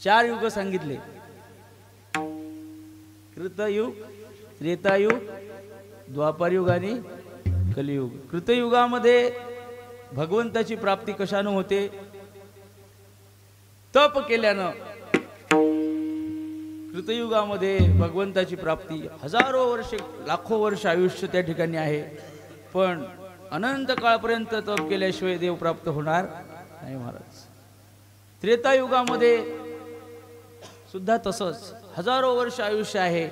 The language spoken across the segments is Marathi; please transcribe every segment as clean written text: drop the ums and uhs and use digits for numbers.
4 युग सांगितले, कृतयुग, त्रेतायुग, द्वापारयुग आणि कलियुग. कृतयुगामध्ये भगवंताची प्राप्ती कशानं होते? तप केल्यानं. कृतयुगामध्ये भगवंताची प्राप्ती हजारो वर्ष, लाखो वर्ष आयुष्य त्या ठिकाणी आहे, पण अनंत काळपर्यंत तप केल्याशिवाय देव प्राप्त होणार नाही महाराज. त्रेतायुगामध्ये सुद्धा तसंच हजारो वर्ष आयुष्य आहे.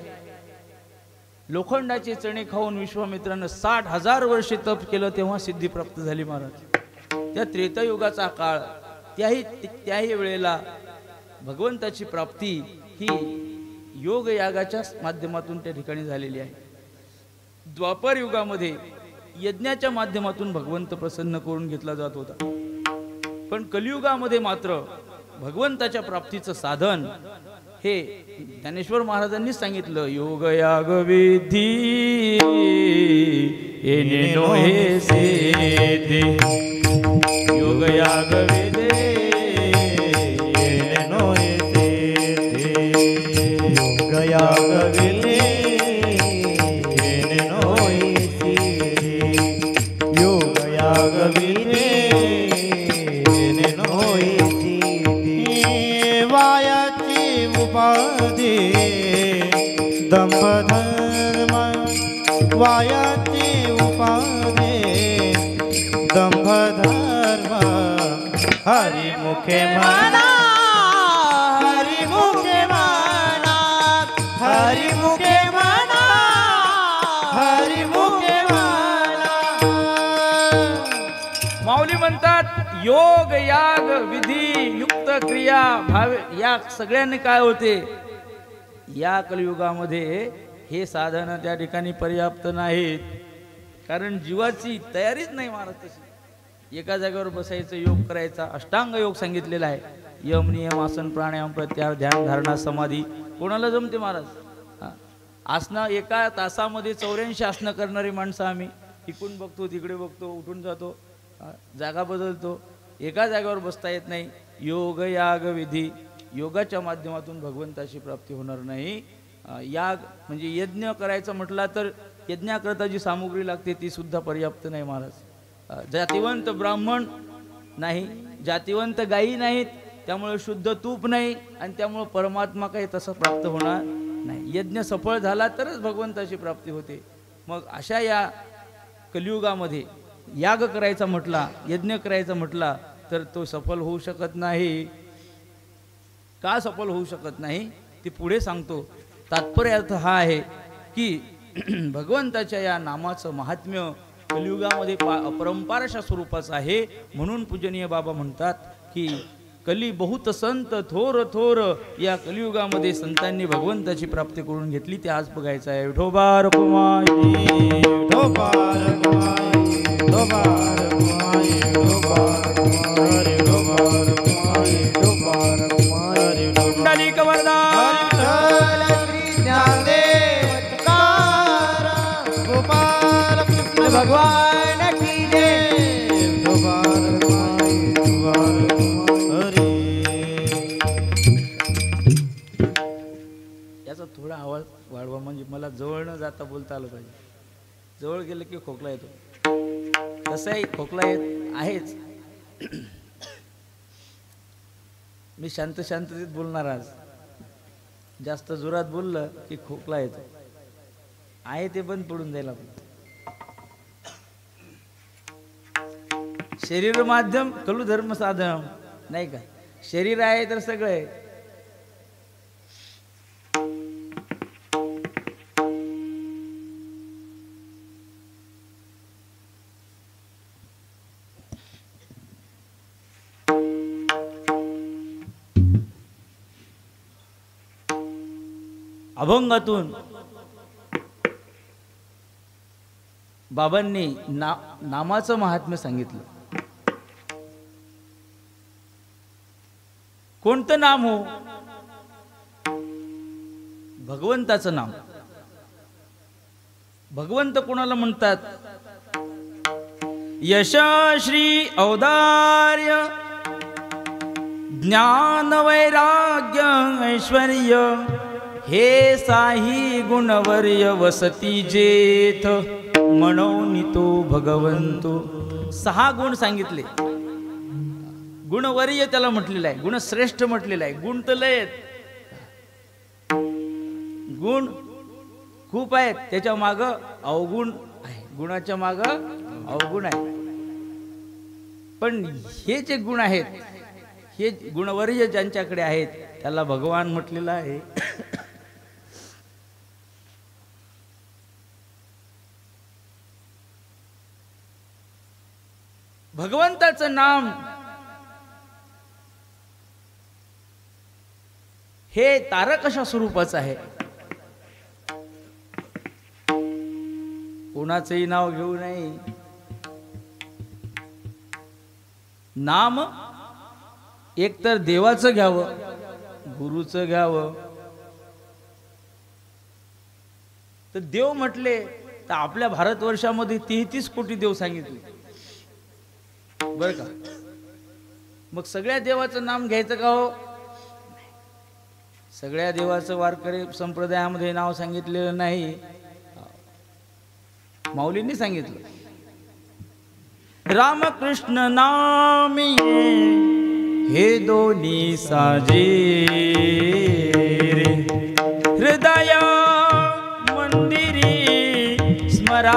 लोखंडाचे चणे खाऊन विश्वामित्रानं 60,000 वर्षे तप केलं तेव्हा सिद्धी प्राप्त झाली महाराज. त्या त्रेतायुगाचा काळ, त्याही वेळेला भगवंताची प्राप्ती ही योग यागाच्या माध्यमातून त्या ठिकाणी झालेली आहे. द्वापर युगामध्ये यज्ञाच्या माध्यमातून भगवंत प्रसन्न करून घेतला जात होता, पण कलियुगामध्ये मात्र भगवंताच्या प्राप्तीचं साधन हे ज्ञानेश्वर महाराजांनी सांगितलं. योग याग विधी येणे हे सिद्धी, योग याग विधी येणे हे सिद्धी, योग याग विधी येणे हे सिद्धी, योग याग विधी येणे हे सिद्धी. वायाची उपाधी दंभ धर्म, वायाची उपाधी दंभ धर्म, हरिमुखे म्हणा, हरिमुखे म्हणा, हरिमुखे म्हणा, हरिमुखे म्हणा. माऊली म्हणतात योग याग विधी युक्त क्रिया भावे या सगळ्यांनी काय होते? या कलियुगामध्ये हे साधन त्या ठिकाणी पर्याप्त नाहीत, कारण जीवाची तयारीच नाही महाराज तशी. एका जागेवर बसायचं, योग करायचा, अष्टांग योग सांगितलेला आहे. यम, नियम, आसन, प्राणायाम, प्रत्याहार, ध्यान, धारणा, समाधी. कोणाला जमते महाराज? आसनं एका तासामध्ये 84 आसनं करणारी माणसं आम्ही. इकडून बघतो, तिकडे बघतो, उठून जातो, जागा बदलतो, एका जागेवर बसता येत नाही. योग याग विधी, योगाच्या माध्यमातून भगवंताची प्राप्ती होणार नाही. याग म्हणजे यज्ञ करायचं म्हटला तर यज्ञाकरता जी सामुग्री लागते ती सुद्धा पर्याप्त नाही महाराज. जातिवंत ब्राह्मण नाही, जातिवंत गायी नाहीत, त्यामुळे शुद्ध तूप नाही, आणि त्यामुळे परमात्मा काही तसं प्राप्त होणार नाही. यज्ञ सफळ झाला तरच भगवंताची प्राप्ती होते. मग अशा या कलियुगामध्ये याग करायचा म्हटला, यज्ञ करायचा म्हटला तर तो सफल होऊ शकत नाही. का सफल होऊ शकत नाही ते पुढे सांगतो. तात्पर्य अर्थ हा आहे की भगवंताच्या या नामाचं महात्म्य कलियुगामध्ये अपरंपार अशा स्वरूपाचं आहे. म्हणून पूजनीय बाबा म्हणतात की कली बहुत संत थोर थोर, या कलियुगामध्ये संतांनी भगवंताची प्राप्ती करून घेतली. ते आज बघायचं आहे. विठोबा रखुमाई, विठोबा रखुमाई, विठोबा रखुमाई, विठोबा रखुमाई, विठोबा रखुमाई, विठोबा रखुमाई, कुंडली कवरदार श्री ज्ञानदेव तुकाराम गोपाल कृष्ण भगवान की जय. विठोबा रखुमाई, विठोबा रखुमाई. याचा थोडा आवाज वाढवा, म्हणजे मला जवळ न जाता बोलता आलं पाहिजे. जवळ गेलं की खोकला येतो. तसाही खोकला येत आहेच. मी शांततेत बोलणार आज. जास्त जोरात बोललं की खोकला येतो. आहे ते बंद पडून जाईल आपलं. शरीर माध्यम खलु धर्म साधन, नाही का? शरीर आहे तर सगळं आहे. अभंगातून बाबांनी नामाचं महात्म्य सांगितलं. कोणतं नाम हो? भगवंताचं नाम. भगवंत कोणाला म्हणतात? यश, श्री, औदार्य, ज्ञान वैराग्य ऐश्वर्य हे साही गुणवर्य वसती जेथ म्हणून तो भगवंतो. 6 गुण सांगितले. गुणवर्य त्याला म्हटलेलं आहे, गुणश्रेष्ठ म्हटलेलं आहे. गुण तर लय आहेत, गुण खूप आहेत, त्याच्या माग अवगुण आहे, गुणाच्या माग अवगुण आहे. पण हे जे गुण आहेत, हे गुणवर्य ज्यांच्याकडे आहेत त्याला भगवान म्हटलेलं आहे. भगवंताचं नाम हे तारक अशा स्वरूपाचं आहे. कोणाचंही नाव घेऊ नये. नाम एकतर देवाचं घ्यावं, गुरुचं घ्यावं. तर देव म्हटले तर आपल्या भारतवर्षामध्ये 33 कोटी देव सांगितले बर का. मग सगळ्या देवाचं नाम घ्यायचं का हो? सगळ्या देवाचं वारकरी संप्रदायामध्ये नाव सांगितलेलं नाही, माऊलींनी सांगितलं. रामकृष्ण नामी हे दोन्ही साजे रे, हृदय मंदिरी स्मराकारे,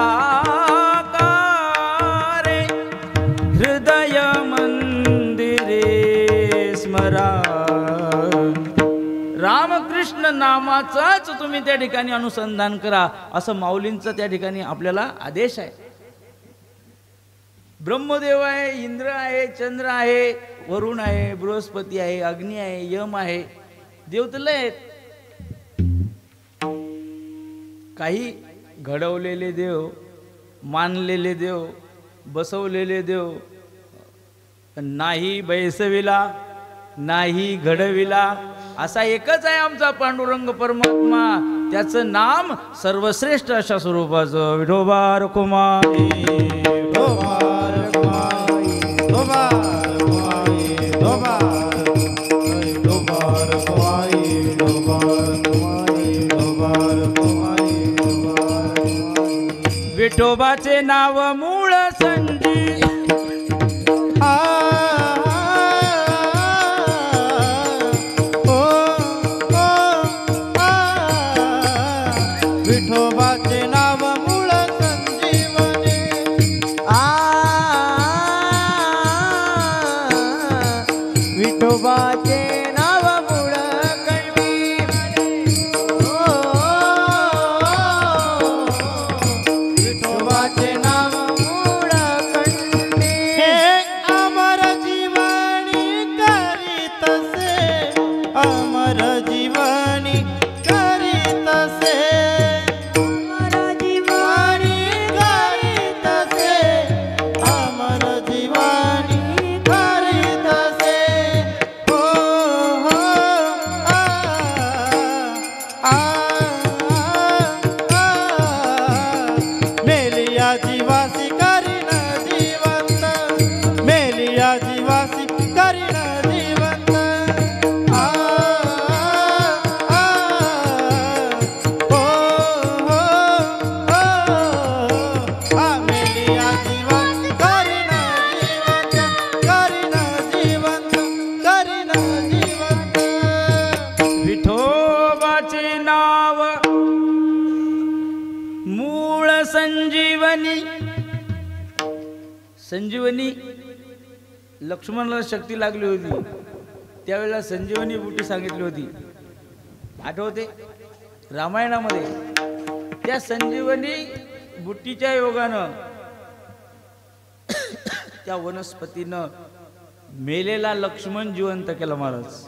हृदय मंदिरे स्मरा. रामकृष्ण नामाचाच तुम्ही त्या ठिकाणी अनुसंधान करा, असं माऊलींचा त्या ठिकाणी आपल्याला आदेश आहे. ब्रह्मदेव आहे, इंद्र आहे, चंद्र आहे, वरुण आहे, बृहस्पती आहे, अग्नी आहे, यम आहे, देव तर लय आहेत. काही घडवलेले देव, मानलेले देव, बसवलेले देव, नाही बैसविला नाही घडविला, असा एकच आहे आमचा पांडुरंग परमात्मा. त्याचं नाम सर्वश्रेष्ठ अशा स्वरूपाचं विठोबा रखुमाई. विठोबाचे नाव मूळ संजी, विठोबाचे नाव मूळ संजीवनी. विठोबाचे नाव मूळ कणवी. विठोबाचे नाव मूळ कणवी. हे अमर जीवनी करीतसे, अमर जीवनी करीतसे, जीवासी करीन जीवंत, मेलिया जीवासी करीन जीवंत. मेलिया जीवासी करीन जीवंत, करीन जीवंत, करीन जीवंत. विठोबाचे नाव मूळ संजीवनी. संजीवनी लक्ष्मणाला शक्ती लागली होती, त्यावेळेला संजीवनी बुटी सांगितली होती, आठवते रामायणामध्ये. त्या संजीवनी बुट्टीच्या योगानं त्या वनस्पतीनं मेलेला लक्ष्मण जिवंत केला महाराज.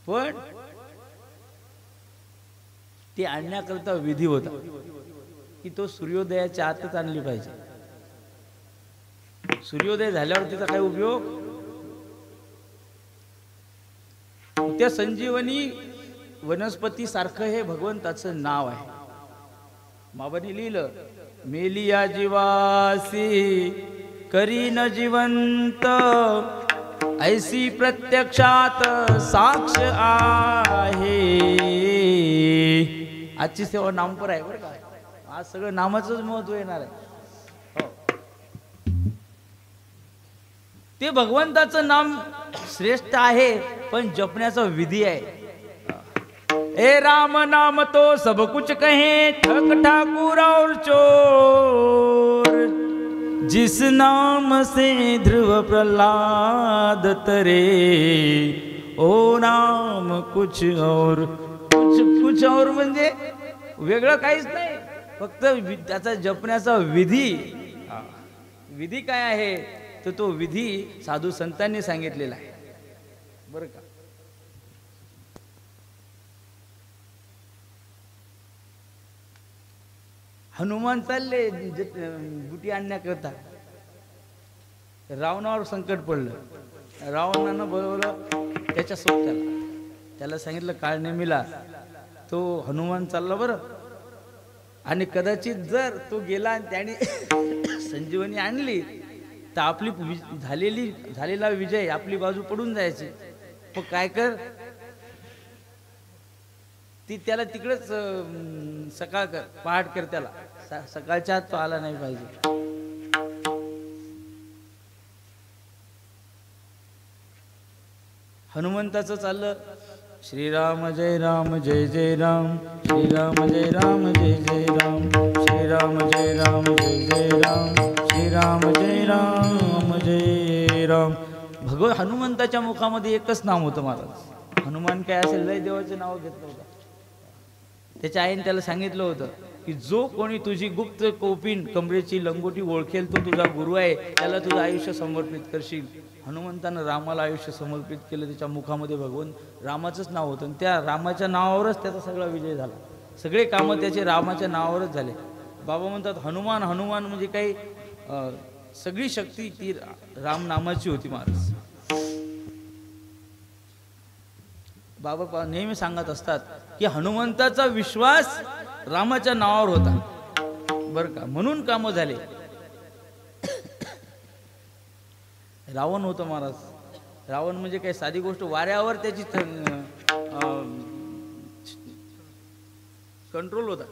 पण ते आणण्याकरता विधी होता की तो सूर्योदयाच्या आतच आणली पाहिजे. सूर्योदय झाल्यावर तिचा काय उपयोग? त्या संजीवनी वनस्पती सारखं हे भगवंताचं नाव आहे. बाबांनी लिहिलं, मेलिया जीवासी करीन जिवंत, ऐसी प्रत्यक्षात साक्ष आहे. आजची सेवा नामपर आहे बरं का. आज सगळं नामाचंच महत्व येणार आहे. हो. ते भगवंताचं नाम श्रेष्ठ आहे, पण जपण्याचा विधी आहे. ए राम नाम तो सब कुछ कहे, ठग ठाकुर और चोर. जिस नाम से ध्रुव प्रहलाद तरे, ओ नाम कुछ और. कुछ और म्हणजे वेगळं काहीच नाही, फक्त त्याचा जपण्याचा विधी. विधी काय आहे तर तो विधी साधू संतांनी सांगितलेला आहे बरं का. हनुमान चालले बुटी आणण्याकरता. रावणावर संकट पडलं. रावणानं बोलवलं त्याच्या सोबत्याला. त्याला सांगितलं काळ नेमीला तो हनुमान चालला बरं. आणि कदाचित जर तो गेला आणि त्याने संजीवनी आणली तर आपली झालेला विजय आपली बाजू पडून जायची. मग काय कर, ती त्याला तिकडेच पहाट कर त्याला. सकाळच्या आत तो आला नाही पाहिजे. हनुमंताचं चाललं श्रीराम जय राम जय जय राम, श्रीराम जय राम जय जय राम, श्रीराम जय राम जय जय राम, श्रीराम जय राम जय राम. हनुमंताच्या मुखामध्ये एकच नाव होतं महाराज. हनुमान काय असेल लय देवाचं नाव घेतलं होतं. त्याच्या आईने त्याला सांगितलं होतं की जो कोणी तुझी गुप्त कौपिन कमरेची लंगोटी ओळखेल तो तुझा गुरु आहे, त्याला तुझं आयुष्य समर्पित करशील. हनुमंतानं रामाला आयुष्य समर्पित केलं. त्याच्या मुखामध्ये भगवान रामाचंच नाव होतं आणि त्या रामाच्या नावावरच त्याचा सगळा विजय झाला. सगळे कामं त्याचे रामाच्या नावावरच झाले. बाबा म्हणतात हनुमान हनुमान म्हणजे काही सगळी शक्ती ती राम नामाची होती महाराज. बाबा नेहमी सांगत असतात की हनुमंताचा विश्वास रामाच्या नावावर होता बरं का, म्हणून कामं झाले. रावण होतं महाराज. रावण म्हणजे काही साधी गोष्ट, वाऱ्यावर त्याची कंट्रोल होता.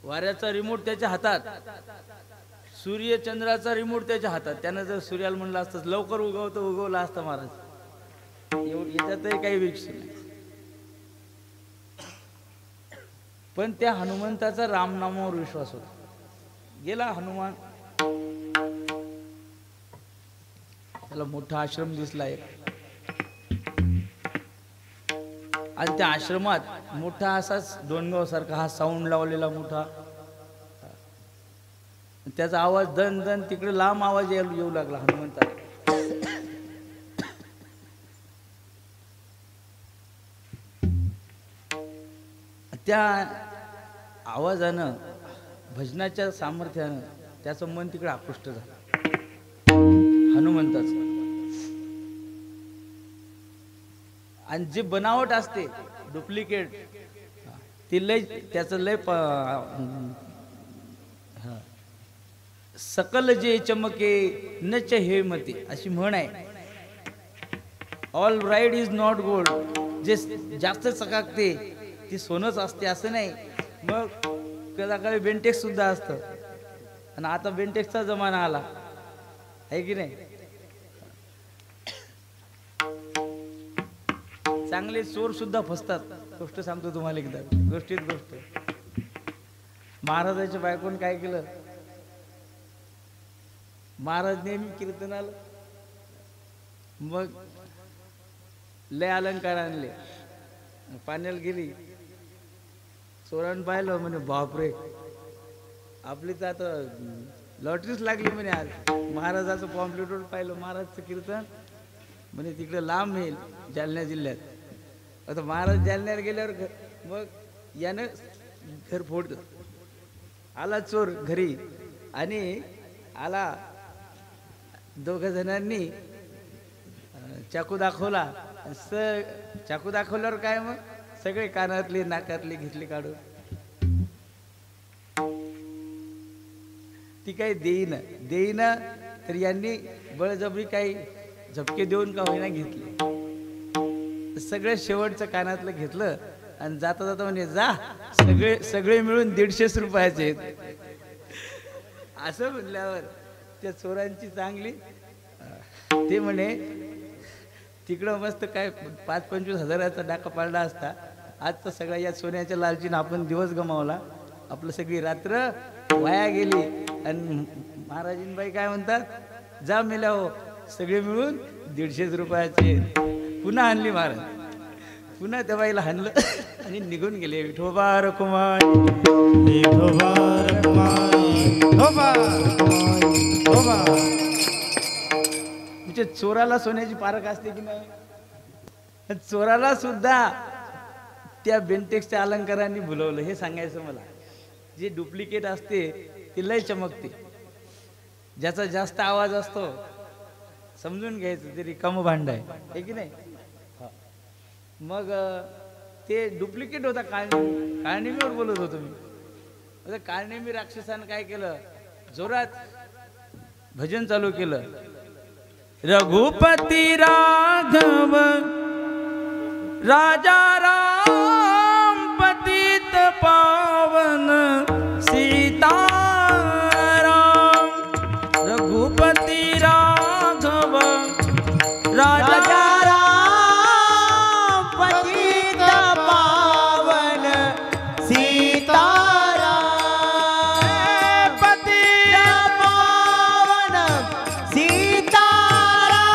वाऱ्याचा रिमोट त्याच्या हातात, सूर्य चंद्राचा रिमोट त्याच्या हातात. त्यानं जर सूर्याला म्हणलं असतं लवकर उगवतं उगवलं असतं महाराज. याच्यातही काही विषय नाही. पण त्या हनुमंताचा रामनामावर विश्वास होता. गेला हनुमान, त्याला मोठा आश्रम दिसला एक. आणि त्या आश्रमात मोठा असाच डोंगराव सारखा हा साऊंड लावलेला मोठा, त्याचा आवाज दन दन तिकडे लांब आवाज येऊ लागला हनुमंताला. त्या आवाजानं भजनाच्या सामर्थ्यानं त्याचं मन तिकडे आकृष्ट झालं हनुमंताचं. आणि जे बनावट असते डुप्लिकेट ती लय त्याचं लय सकल जे चमके नच हे मते अशी म्हण आहे. All bride is not gold. जे जास्त चकाकते ती सोनंच असते असं नाही. मग कदाकाळी बेंटेक्स सुद्धा असतं. आणि आता बेंटेक्सचा जमाना आला आहे की नाही. चांगले चोर सुद्धा फसतात. गोष्ट सांगतो तुम्हाला एकदा, गोष्टीत गोष्ट. महाराजाच्या बायकोने काय केलं, महाराज नेहमी कीर्तनाला मग लय अलंकार आणले. पाण्याला गेली, चोरानं पाहिलं म्हणे बापरे आपली तर आता लॉटरीच लागली म्हणे. आज महाराजाचं पॉम्प्लेटवर पाहिलं महाराजचं कीर्तन म्हणे तिकडे लांब येईल जालना जिल्ह्यात. आता महाराज जालन्यावर गेल्यावर मग यानं घर फोडलं. आला चोर घरी आणि आला, दोघं जणांनी चाकू दाखवला. चाकू दाखवल्यावर काय मग सगळे कानातले नाकातले घेतले काढून. ती काही देईना तर यांनी बळजबरी काही झपके देऊन का होईना घेतले. सगळं शेवटचं कानातलं घेतलं आणि जाता जाता म्हणे जा सगळे मिळून 150 रुपयाचे आहेत. असं म्हणल्यावर त्या चोरांची चांगली ते म्हणे तिकडं मस्त काय 5-25 हजाराचा डाका पाडला असता. आज तर सगळ्या या सोन्याच्या लालचीनं आपण दिवस गमावला, आपलं सगळी रात्र वाया गेली. आणि महाराजींबाई काय म्हणतात, जा मेल्या हो सगळे मिळून 150 रुपयाचे. पुन्हा आणली महाराज, पुन्हा त्या बाईला हाणलं आणि निघून गेले. विठोबा रखुमाई विठोबा रखुमाई विठोबा विठोबा. म्हणजे चोराला सोन्याची पारख असते की नाही, चोराला सुद्धा त्या बेंटेक्सच्या अलंकारांनी भुलवलं. हे सांगायचं मला. जे डुप्लिकेट असते ते लय चमकते, ज्याचा जास्त आवाज असतो समजून घ्यायचं ते रिकामं भांड आहे की नाही. मग ते डुप्लिकेट होता. काळनेमीवर बोलत होतो मी. आता काळनेमी राक्षसानं काय केलं, जोरात भजन चालू केलं. रघुपती राघव राजा राम पतित पावन सीताराम. रघुपती राघव राजा राम पतित पावन सीताराम. पतित पावन सीताराम.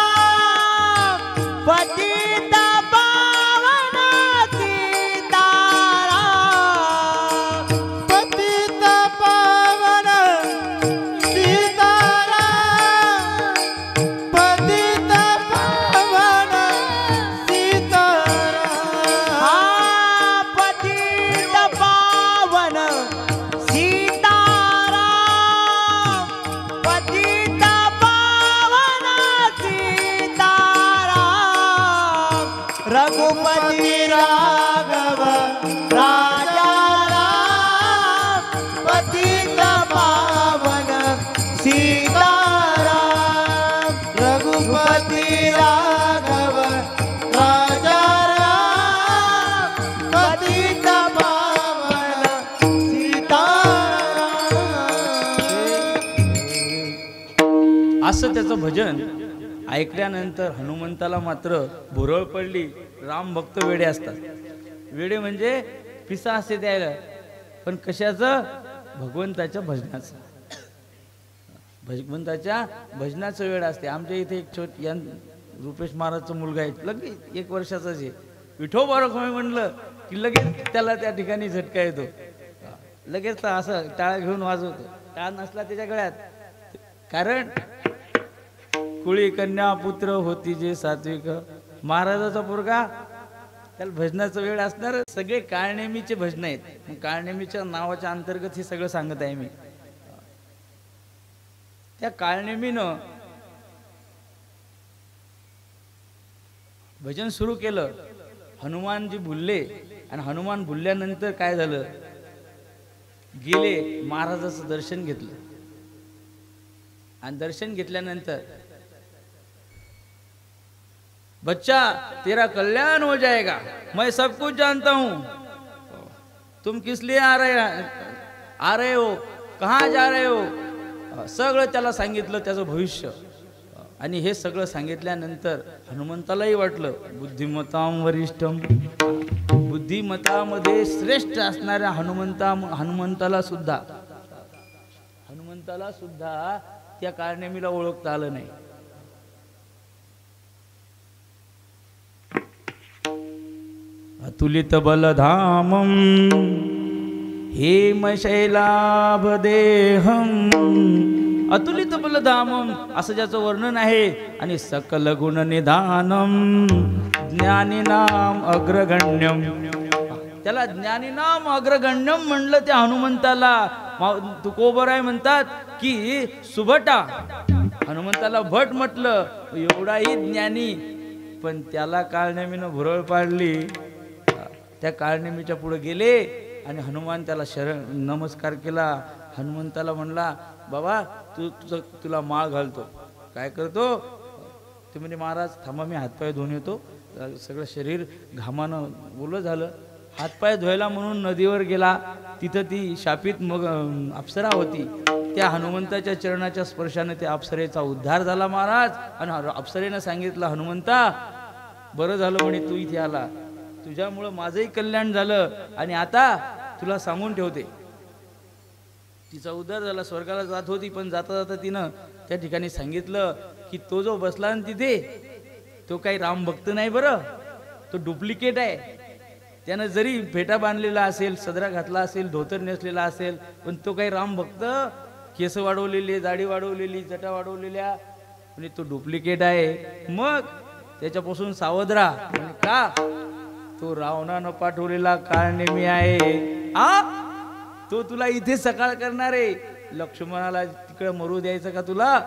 पतित पावन सीताराम. पतित पावन सीताराम. पतित पावन सीताराम. पतित पावन सीताराम. पतित पावन सीताराम. रघुपती राघव राजा राम पतित पावन सीताराम. रघुपती राघव राजा राम पतित पावन सीताराम. असं त्याचं भजन ऐकल्यानंतर हनुमंताला मात्र भुरळ पडली. राम भक्त वेडे असतात. वेडे म्हणजे पिसा असते द्यायला, पण कशाचं, भगवंताच्या भजनाचं. भगवंताच्या भजनाचं वेळ असते. आमच्या इथे एक रुपेश महाराजचा मुलगा आहे, लगेच 1 वर्षाचाच आहे. विठोबा रखुमाई म्हणलं की लगेच त्याला त्या ठिकाणी झटका येतो. लगेच असं टाळा घेऊन वाजवतो. टाळ नसला त्याच्या गळ्यात, कारण कुळी कन्या पुत्र होती जे सात्विक. महाराजाचा पोरगा, त्याला भजनाचा वेळ असणार. सगळे काळनेमीचे भजन आहेत. काळनेमीच्या नावाच्या अंतर्गत हे सगळं सांगत आहे मी. त्या काळनेमीनं भजन सुरू केलं. हनुमानजी भुलले आणि हनुमान भुलल्यानंतर काय झालं, गेले महाराजाचं दर्शन घेतलं. आणि दर्शन घेतल्यानंतर, बच्चा तेरा कल्याण हो जाएगा, मैं सब कुछ जानता हूं, तुम किस लिए आ रहे हो, कहाँ जा रहे हो, सगळं त्याला सांगितलं त्याचं भविष्य. आणि हे सगळं सांगितल्यानंतर हनुमंतालाही वाटलं बुद्धिमतां वरिष्ठम, बुद्धिमतामध्ये श्रेष्ठ असणाऱ्या हनुमंताला सुद्धा त्या काळनेमीला ओळखता आलं नाही. अतुलित बलधामं हेमशैलाभदेहं. अतुलित बलधामम असं ज्याचं वर्णन आहे. आणि सकल गुण निधानम ज्ञानीनाम अग्रगण्यम, त्याला ज्ञानीनाम अग्रगण्यम म्हणलं त्या हनुमंताला. तुकोबराय म्हणतात की सुभटा, हनुमंताला भट म्हटलं, एवढाही ज्ञानी. पण त्याला काळनेमीनं भुरळ पाडली. त्या काळनेमीच्या पुढे गेले आणि हनुमान त्याला नमस्कार केला. हनुमंताला म्हणला, बाबा तुला माळ घालतो. काय करतो, ते म्हणजे महाराज थांबा मी हातपाय धुवून येतो. सगळं शरीर घामानं ओलं झालं. हातपाय धुवायला म्हणून नदीवर गेला. तिथं ती शापित मग अप्सरा होती. त्या हनुमंताच्या चरणाच्या स्पर्शाने त्या अप्सरेचा उद्धार झाला महाराज. आणि अप्सरेनं सांगितलं हनुमंता बरं झालं म्हणे तू इथे आला, तुझ्यामुळं माझंही कल्याण झालं. आणि आता तुला सांगून ठेवते. तिचा उद्धार झाला, स्वर्गाला जात होती, पण जाता जाता तिनं त्या ठिकाणी सांगितलं की तो जो बसला ना तिथे तो काही राम भक्त नाही बरं, तो डुप्लिकेट आहे. त्यानं जरी फेटा बांधलेला असेल, सदरा घातला असेल, धोतर नेसलेला असेल, पण तो काही राम भक्त, केस वाढवलेली, दाढी वाढवलेली, जटा वाढवलेल्या, म्हणजे तो डुप्लिकेट आहे. मग त्याच्यापासून सावध राहा. म्हणजे का? तो रावणानं पाठवलेला काळनेमी आहे. तो तुला इथे सकाळ करणार आहे. लक्ष्मणाला तिकडे मरू द्यायचं का तुला?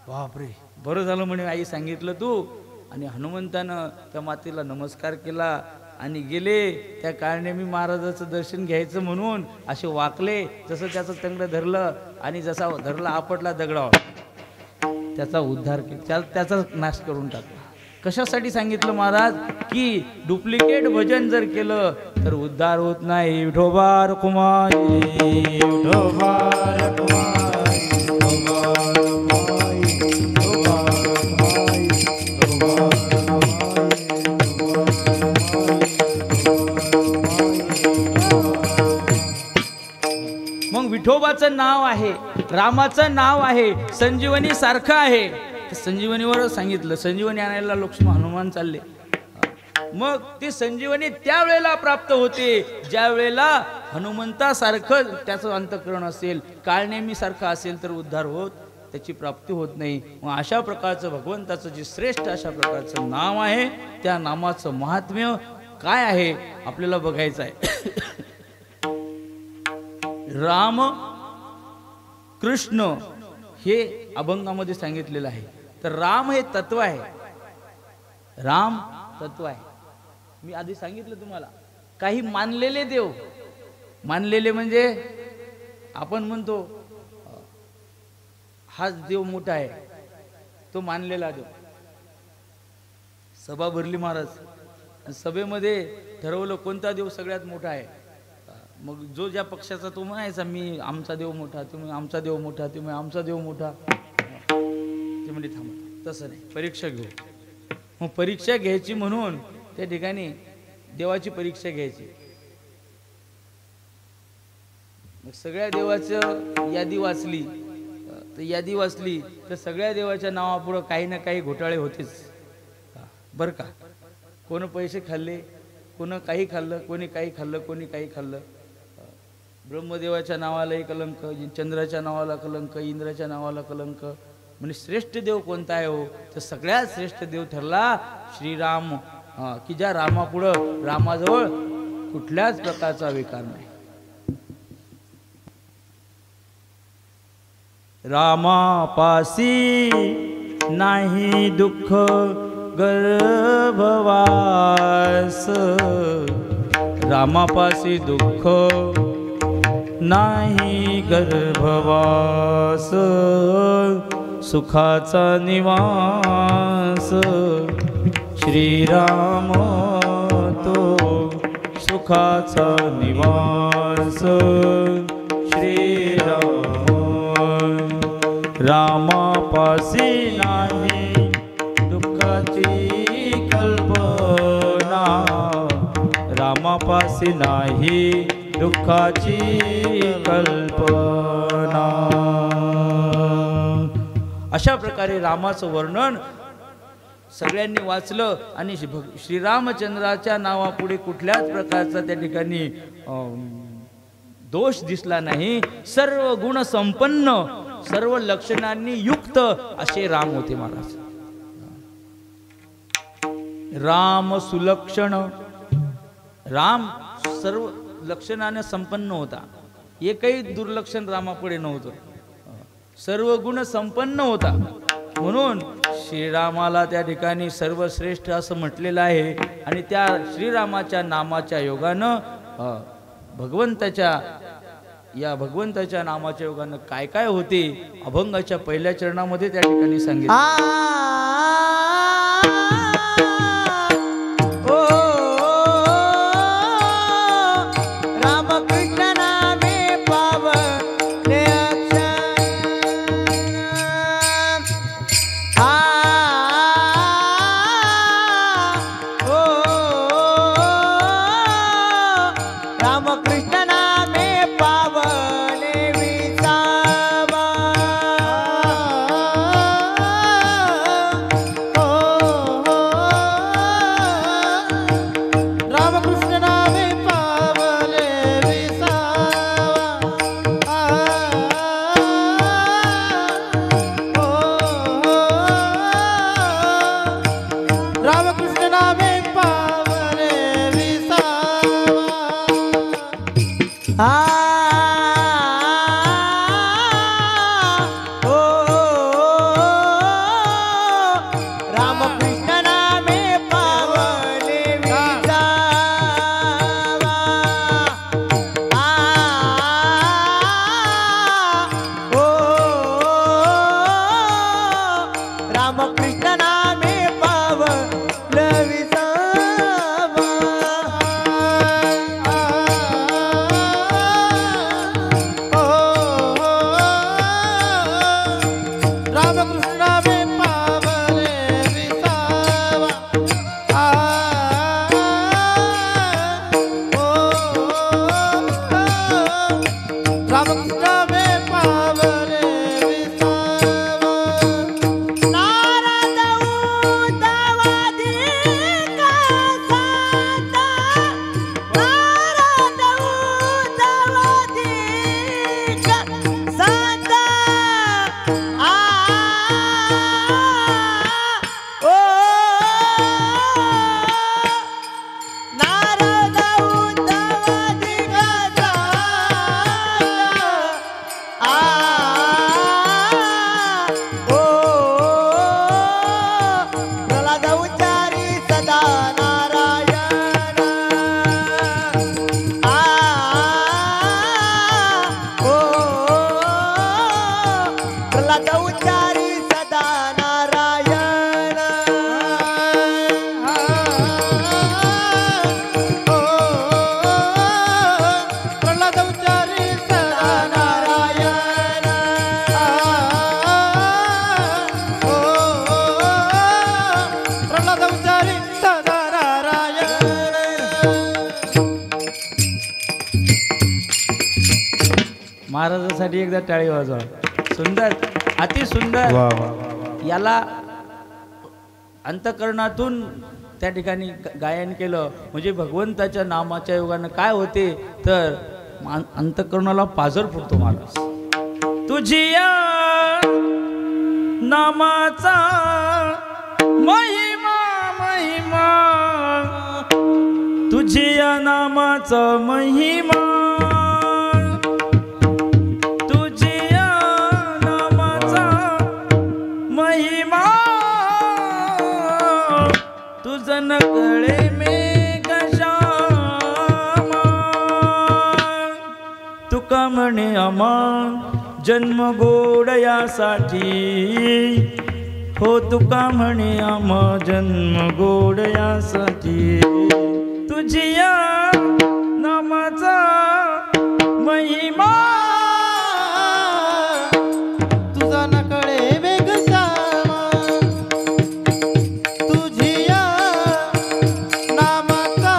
बापरे, बरं झालं म्हणे आई सांगितलं तू. आणि हनुमंतानं त्या मातेला नमस्कार केला आणि गेले त्या काळनेमी महाराजाचं दर्शन घ्यायचं म्हणून असे वाकले. जसं त्याचं तंगड धरलं आणि जसा धरला आपटला दगडावर, त्याचा उद्धार केला, त्याचा नाश करून टाकला. कशासाठी सांगितलं महाराज की डुप्लिकेट भजन जर केलं तर उद्धार होत नाही. विठोबा रखुमाई, विठोबा रखुमाई, विठोबा रखुमाई, विठोबा रखुमाई, विठोबा रखुमाई. मग विठोबाचं नाव आहे, रामाचं नाव आहे, संजीवनी सारखं आहे. संजीवनीवर सांगितलं, संजीवनी आणायला लक्ष्मण हनुमान चालले. मग ती संजीवनी त्यावेळेला प्राप्त होते ज्या वेळेला हनुमंतासारखं त्याचं अंतःकरण असेल, काळनेमी सारखं असेल तर उद्धार होत त्याची प्राप्ती होत नाही. मग अशा प्रकारचं भगवंताचं जे श्रेष्ठ अशा प्रकारचं नाव आहे, त्या नामाचं महात्म्य काय आहे आपल्याला बघायचं आहे. राम कृष्ण हे अभंगामध्ये सांगितलेलं आहे. तर राम हे तत्व आहे, राम तत्व आहे. मी आधी सांगितलं तुम्हाला. काही मानलेले देव, मानलेले म्हणजे आपण म्हणतो हाच देव मोठा आहे, तो मानलेला देव. सभा भरली महाराज, सभेमध्ये ठरवलं कोणता देव सगळ्यात मोठा आहे. मग जो ज्या पक्षाचा तो म्हणायचा मी आमचा देव मोठा, तुम्ही आमचा देव मोठा, तुम्ही आमचा देव मोठा. ते म्हणजे थांबा, तसं नाही, परीक्षा घेऊ. मग परीक्षा घ्यायची म्हणून त्या ठिकाणी देवाची परीक्षा घ्यायची. मग सगळ्या देवाचं यादी वाचली, तर यादी वाचली तर सगळ्या देवाच्या नावापुढं काही ना काही घोटाळे होतेच बरं का. कोण पैसे खाल्ले, कोण काही खाल्लं, कोणी काही खाल्लं, कोणी काही खाल्लं. ब्रह्मदेवाच्या नावालाही कलंक, चंद्राच्या नावाला कलंक, इंद्राच्या नावाला कलंक. म्हणजे श्रेष्ठ देव कोणता आहे हो? तर सगळ्यात श्रेष्ठ देव ठरला श्रीराम, की ज्या रामापुढं, रामाजवळ कुठल्याच प्रकारचा विकार नाही. रामापासी नाही दुःख गर्भवास, रामापासी दुःख नाही गर्भवास, सुखाचा निवास श्रीराम तो, सुखाचा निवास श्रीराम. रामापासी नाही दुःखाची कल्पना, रामापासी नाही दुःखाची कल्पना. अशा प्रकारे रामाचं वर्णन सगळ्यांनी वाचलं आणि श्रीरामचंद्राच्या नावापुढे कुठल्याच प्रकारचा त्या ठिकाणी दोष दिसला नाही. सर्व गुण संपन्न, सर्व लक्षणांनी युक्त असे राम होते महाराज. राम सुलक्षण, राम सर्व लक्षणाने संपन्न होता, एकही दुर्लक्षण रामापुढे नव्हतं. सर्व गुण संपन्न होता, म्हणून श्रीरामाला त्या ठिकाणी सर्वश्रेष्ठ असं म्हटलेलं आहे. आणि त्या श्रीरामाच्या नामाच्या योगानं भगवंताच्या नामाच्या योगानं काय काय होते अभंगाच्या पहिल्या चरणामध्ये त्या ठिकाणी सांगितलं. महाराजासाठी एकदा टाळी वाजवा. सुंदर, अति सुंदर. वा वा वा. याला अंतकरणातून त्या ठिकाणी गायन केलं म्हणजे भगवंताच्या नामाच्या योगानं काय होते तर अंतकरणाला पाझर फुटतो महाराज. तुझिया नामाचा महिमा महिमा, तुझिया नामाचा महिमा, तुझिया नामाचा महिमा, तुझं न कळे मेघ श्यामा. तुका म्हणे आम्हा जन्म गोड यासाठी, हो तुका म्हणे आम्हा जन्म गोड यासाठी. तुझिया नामाचा महिमा, तुझा न कळे वेग श्यामा, तुझिया नामाचा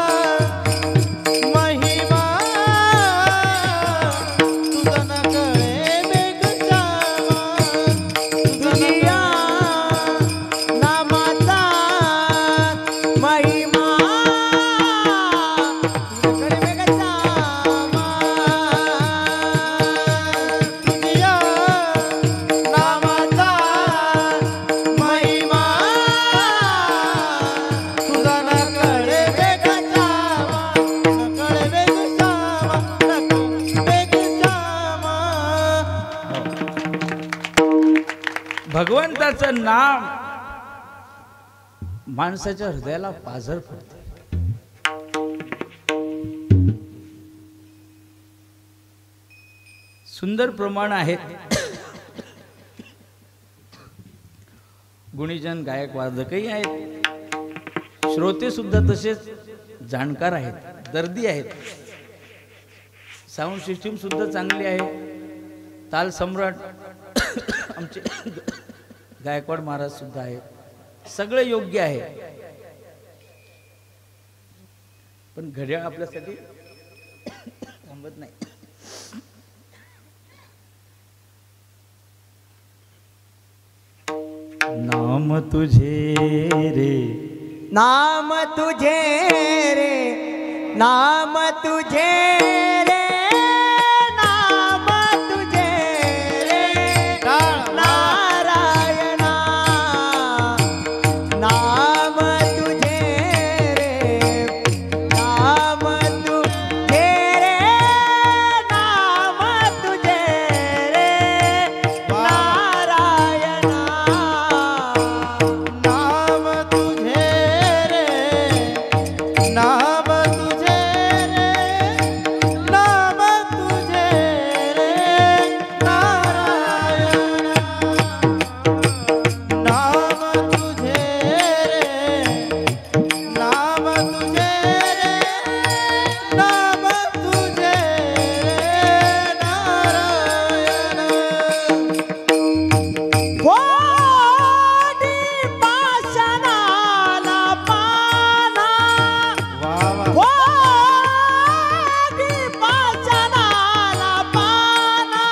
महिमा, तुझा न कळे वेग श्यामा, तुझिया नामाचा महिमा, तुझा न कळे वेग श्यामा, तुझिया नामाचा महिमा, तुझा न कळे वेग श्यामा, न कळे वेग श्यामा, न कळे वेग श्यामा. भगवंताचं नाम माणसाच्या हृदयाला पाझर फुटते. सुंदर प्रमाण आहेत. गुणीजन गायक वादकही आहेत, श्रोते सुद्धा तसेच जाणकार आहेत, दर्दी आहेत. साऊंड सिस्टीम सुद्धा चांगली आहे. ताल सम्राट आमचे गायकवाड महाराज सुद्धा आहेत. सगळे योग्य आहे. पण घड्याळ आपल्यासाठी थांबत नाही. नाम तुझे रे, नाम तुझे रे, नाम तुझे रे, नाम तुझे रे, नारायणा, नाम तुझे रे, नाम तुझे रे, नाम तुझे रे, नारायणा, नाम तुझे रे, नाम तुझे रे, नाम तुझे रे, नारायण, नाम तुझे रे, नाम तुझे रे, नाम तुझे रे, नारायण. कोणी पाषाणाला पाना, कोणी पाषाणाला पाना,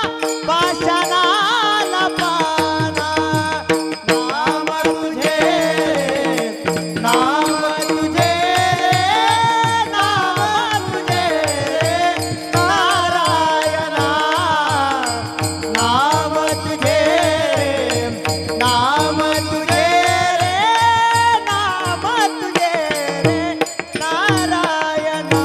पाषाणाला पाना, नाम तुझे रे, नाम तुझे रे, नाम तुझे रे, नारायणा, नाम तुझे रे, नाम तुझे रे, नाम तुझे रे, नारायणा.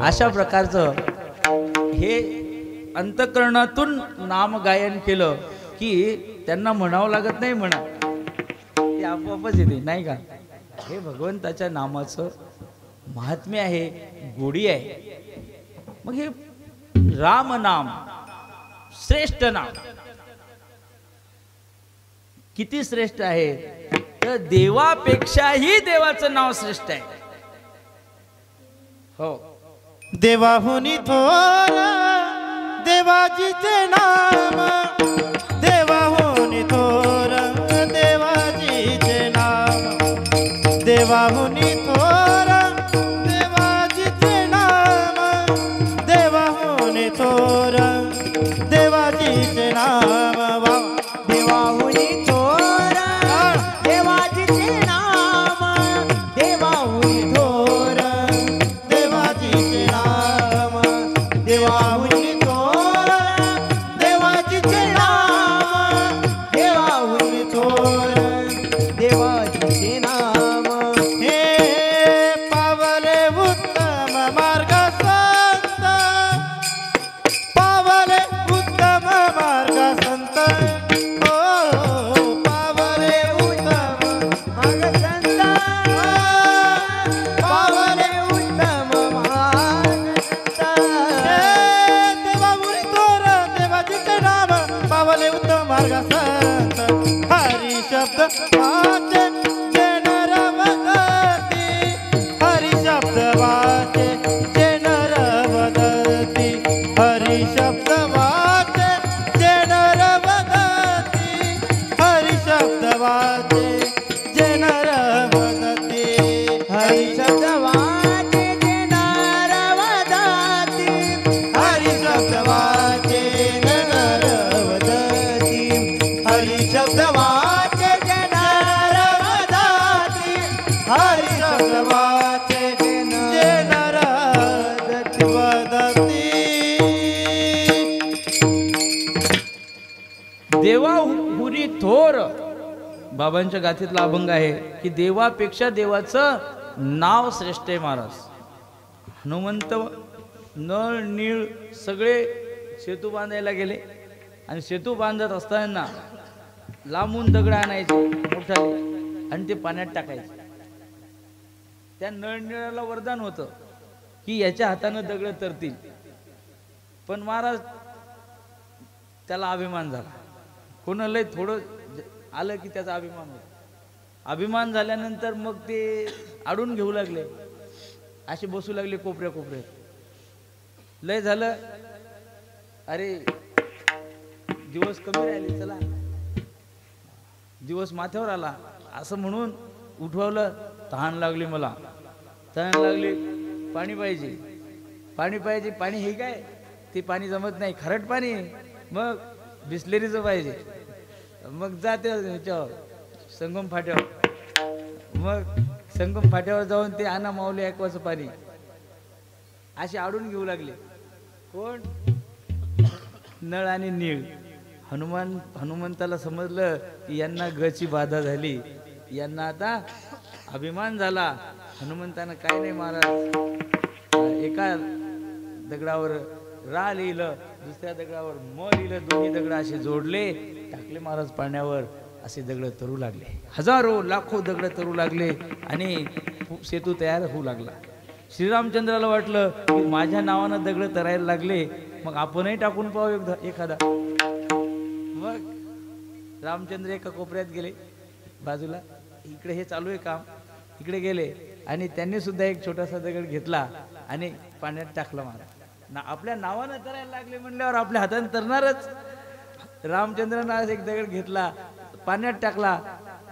अशा प्रकारचं हे अंतकरणातून नाम गायन केलं की त्यांना म्हणावं लागत नाही. म्हणा ते आपोआपच येते नाही का. हे भगवंताच्या नामाचं महात्म्य आहे, गोडी आहे. मग हे राम नाम श्रेष्ठ नाम किती श्रेष्ठ आहे तर देवापेक्षाही देवाचं नाव श्रेष्ठ आहे. हो, देवाहुनी थोर देवाजीचे नाम, देवाहुनी थोर देवाजीचे नाम, देवाहुनी थोर हो पावले उत्तम मार्ग संत पावले उत्तम मार्ग संत देवा मुनी थोर देवाचे नाम पावले उत्तम मार्ग संत हरी शब्द वाचे जे नर वदती हरी शब्द वाचे जे नर वदती हरी शब्द वाचे जे नर वदती हरी शब्द वाचे जे नर वदती हरी शब्द वाचे जे नर वदती हरी शब्द वाचे जे नर वदती हरी शब्द वाचे जे नर वदती हरी शब्द वाचे जे नर वदती देवा हुरी थोर बाबांच्या गाथीतला अभंग आहे की देवापेक्षा देवाचं नाव श्रेष्ठ आहे महाराज. हनुमंत नळ नीळ सगळे सेतू बांधायला गेले आणि सेतू बांधत असताना लांबून दगड आणायचे मोठा आणि ते पाण्यात टाकायचे. त्या नळनिळाला वरदान होतं की याच्या हातानं दगड तरतील. पण महाराज त्याला अभिमान झाला. कोणालाही थोडं आलं की त्याचा अभिमान होतो. अभिमान झाल्यानंतर मग ते आडून घेऊ लागले, असे बसू लागले कोपऱ्या कोपऱ्यात. लय झालं, अरे दिवस कमी राहिले, चला दिवस माथ्यावर आला असं म्हणून उठवलं. तहान लागली, मला तहान लागली, पाणी पाहिजे, पाणी पाहिजे. पाणी हे काय, ते पाणी जमत नाही, खारट पाणी. मग बिस्लेरीचं पाहिजे. मग जाते ह्याच्यावर संगम फाट्यावर. मग संगम फाट्यावर जाऊन ते आणा माऊली ऐकवाचं पाणी, असे आडून घेऊ लागले. कोण? नळ आणि नीळ. हनुमंताला समजलं की यांना गची बाधा झाली, यांना आता अभिमान झाला. हनुमंतानं काय नाही महाराज, एका दगडावर रा लिहिलं, दुसऱ्या दगडावर म लिहिलं, दोन्ही दगड असे जोडले, टाकले महाराज पाण्यावर. असे दगड तरू लागले, हजारो लाखो दगड तरू लागले आणि सेतू तयार होऊ लागला. श्रीरामचंद्राला वाटलं की माझ्या नावानं दगड तरायला लागले, मग आपणही टाकून पाहू एखादा. मग रामचंद्र एका कोपऱ्यात गेले बाजूला, इकडे हे चालू आहे काम, इकडे गेले आणि त्यांनी सुद्धा एक छोटासा दगड घेतला आणि पाण्यात टाकला. महाराज आपल्या नावानं तरायला लागले म्हणल्यावर आपल्या हाताने तरणारच. रामचंद्रानं आज एक दगड घेतला, पाण्यात टाकला,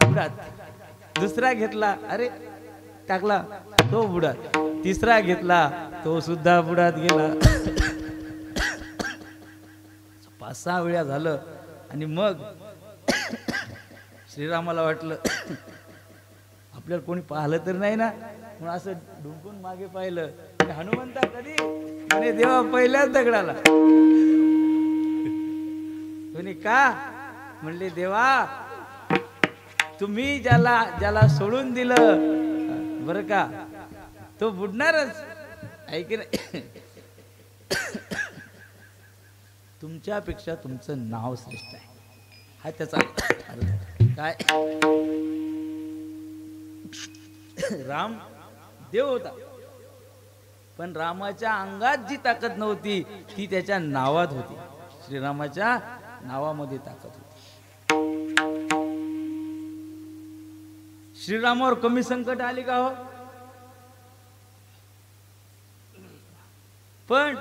बुडात. दुसरा घेतला, अरे टाकला, तो बुडात. तिसरा घेतला, तो सुद्धा बुडात गेला. 5-6 वेळा झालं आणि मग श्रीरामाला वाटलं आपल्याला कोणी पाहिलं तर नाही ना, म्हणून असं डुंकून मागे पाहिलं. हनुमंता कधी म्हणे, देवा पहिल्याच दगडाला. म्हणे का? म्हणले देवा तुम्ही ज्याला सोडून दिलं बरं का, तो बुडणारच, ऐक नाही. तुमच्यापेक्षा तुमचं नाव श्रेष्ठ आहे, हा त्याचा अर्थ. काय? राम देव होता, पण रामाच्या अंगात जी ताकद नव्हती ती त्याच्या नावात होती. श्रीरामाच्या नावामध्ये ताकद होती. श्रीरामावर कमी संकट आली का हो? पण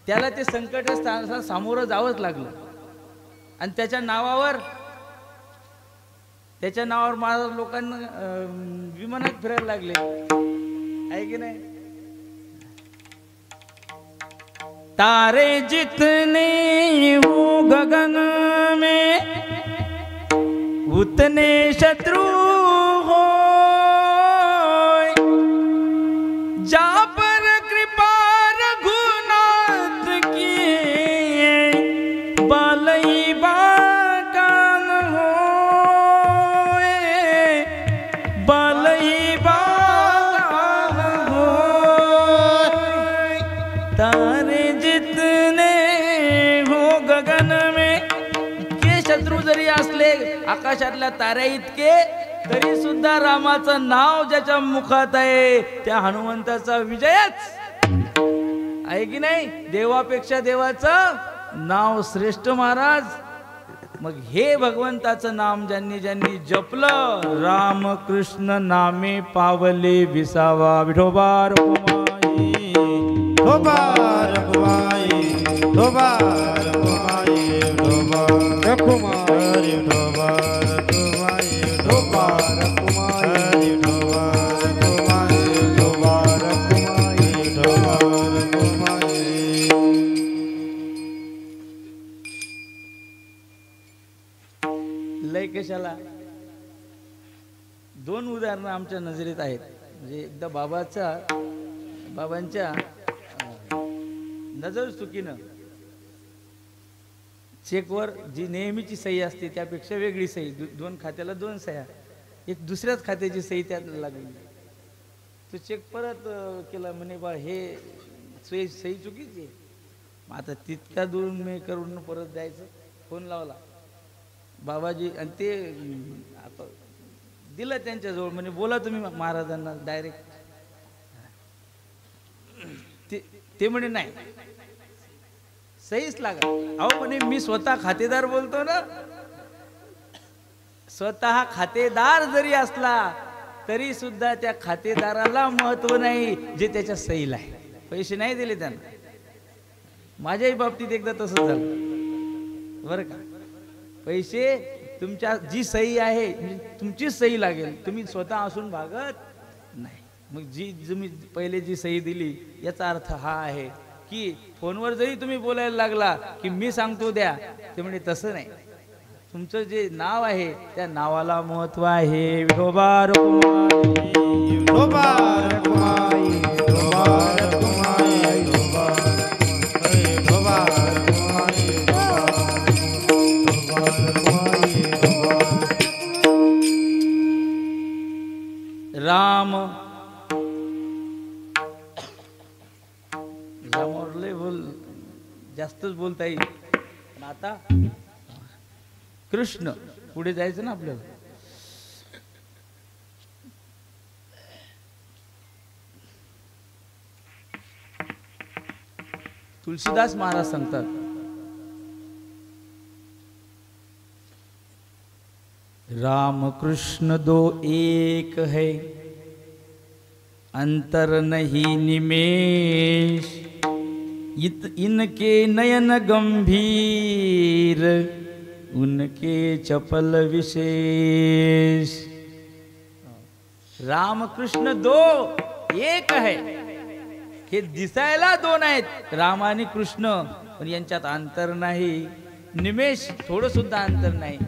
त्याला ते संकट सामोरं जावंच लागलं. आणि त्याच्या नावावर महाराज लोकांना विमानात फिरायला लागले, आहे की नाही? तारे जितने हो गगन में उतने शत्रु हो, जा पर कृपा रघुनाथ की बालई बाकान हो, बालई बाकान हो. तारे जितने हो गगन में शत्रू जरी असले आकाशातल्या ताऱ्या इतके, तरी सुद्धा रामाचं नाव ज्याच्या मुखात आहे त्या हनुमंताचा विजयच आहे की नाही. देवापेक्षा देवाचं नाव श्रेष्ठ महाराज. मग हे भगवंताचं नाम ज्यांनी ज्यांनी जपलं, रामकृष्ण नामे पावले विसावा. विठोबा रखुमाई, विठोबा रखुमाई, विठोबा रखुमाई, विठोबा रखुमाई, विठोबा रखुमाई, विठोबा रखुमाई, विठोबा रखुमाई, विठोबा रखुमाई, विठोबा रखुमाई. लय कशाला. दोन उदाहरणं आमच्या नजरेत आहेत. म्हणजे एकदा बाबांच्या नजर चुकीनं चेकवर जी नेहमीची सही असते त्यापेक्षा वेगळी सही, दोन खात्याला दोन सह्या, एक दुसऱ्याच खात्याची सही त्यात लागली. तो चेक परत केला, म्हणे बा हे सही चुकीची आहे. मग आता तितका दूर मी करून परत द्यायचं. फोन लावला बाबाजी आणि ते आता दिलं त्यांच्याजवळ, म्हणजे बोला तुम्ही महाराजांना डायरेक्ट. ते म्हणे नाही सहीच लागा. अहो म्हणे मी स्वतः खातेदार बोलतो ना. स्वतः खातेदार जरी असला तरी सुद्धा त्या खातेदाराला महत्व नाही जे त्याच्या सहीला आहे. पैसे नाही दिले त्यांना. माझ्याही बाबतीत एकदा तसंच झालं बरं का. पैसे तुमच्या जी सही आहे तुमचीच सही लागेल, तुम्ही स्वतः असून भागत नाही. मग जी तुम्ही पहिले जी सही दिली याचा अर्थ हा आहे की फोनवर जरी तुम्ही बोलायला लागला की मी सांगतो द्या, ते म्हणजे तसं नाही. तुमचं जे नाव आहे त्या नावाला महत्व आहे. विठोबा रखुमाई, विठोबा रखुमाई, विठोबा रखुमाई, विठोबा रखुमाई, विठोबा रखुमाई, विठोबा रखुमाई, विठोबा. राम रामावर लय जास्तच बोलता येईल. पण आता कृष्ण पुढे जायचं ना आपल्याला. तुलसीदास महाराज सांगतात, राम कृष्ण दो एक है, अंतर नहीं निमेष, इनके नयन गंभीर, उनके चपल विशेष. रामकृष्ण दो एक है. हे दिसायला दोन आहेत राम आणि कृष्ण, पण यांच्यात अंतर नाही. निमेष थोडं सुद्धा अंतर नाही.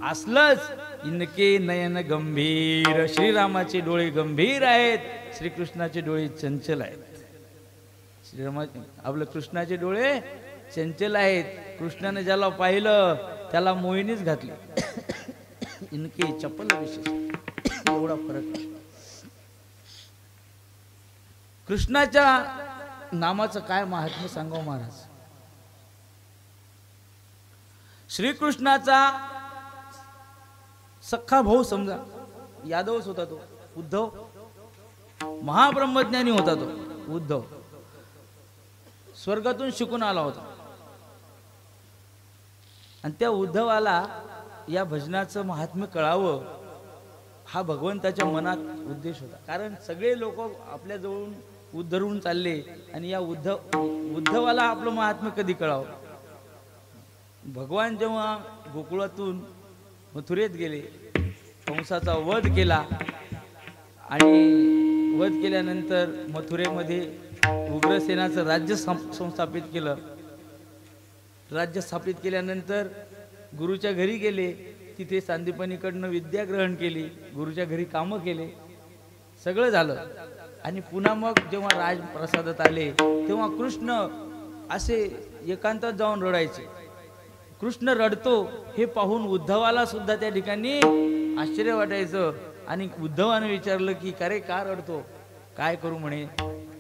असलंच इनके नयन गंभीर. श्रीरामाचे डोळे गंभीर आहेत, श्रीकृष्णाचे डोळे चंचल आहेत. श्रीरामा आपलं कृष्णाचे डोळे चंचल आहेत. कृष्णाने ज्याला पाहिलं त्याला मोहिनीच घातली. इनके चपल विशेष. एवढा फरक आहे. कृष्णाच्या नामाचं काय महात्म्य सांगावं महाराज. श्रीकृष्णाचा सख्खा भाऊ समजा यादवच होता तो उद्धव. महाब्रह्मज्ञानी होता तो उद्धव. स्वर्गातून शिकून आला होता. आणि त्या उद्धवाला या भजनाचं महात्म्य कळावं हा भगवंताच्या मनात उद्देश होता. कारण सगळे लोक आपल्या जवळून उद्धरून चालले आणि या उद्धवाला आपलं महात्म्य कधी कळावं. भगवान जेव्हा गोकुळातून मथुरेत गेले, कंसाचा वध केला आणि वध केल्यानंतर मथुरेमध्ये उग्रसेनाचं राज्य संस्थापित केलं. राज्य स्थापित केल्यानंतर गुरुच्या घरी गेले. तिथे सांदीपनीकडनं विद्या ग्रहण केली, गुरुच्या घरी कामं केले, सगळं झालं. आणि पुन्हा मग जेव्हा राजप्रसादात आले तेव्हा कृष्ण असे एकांतात जाऊन रडायचे. कृष्ण रडतो हे पाहून उद्धवाला सुद्धा त्या ठिकाणी आश्चर्य वाटायचं. आणि उद्धवाने विचारलं की का रे का रडतो, काय करू म्हणे.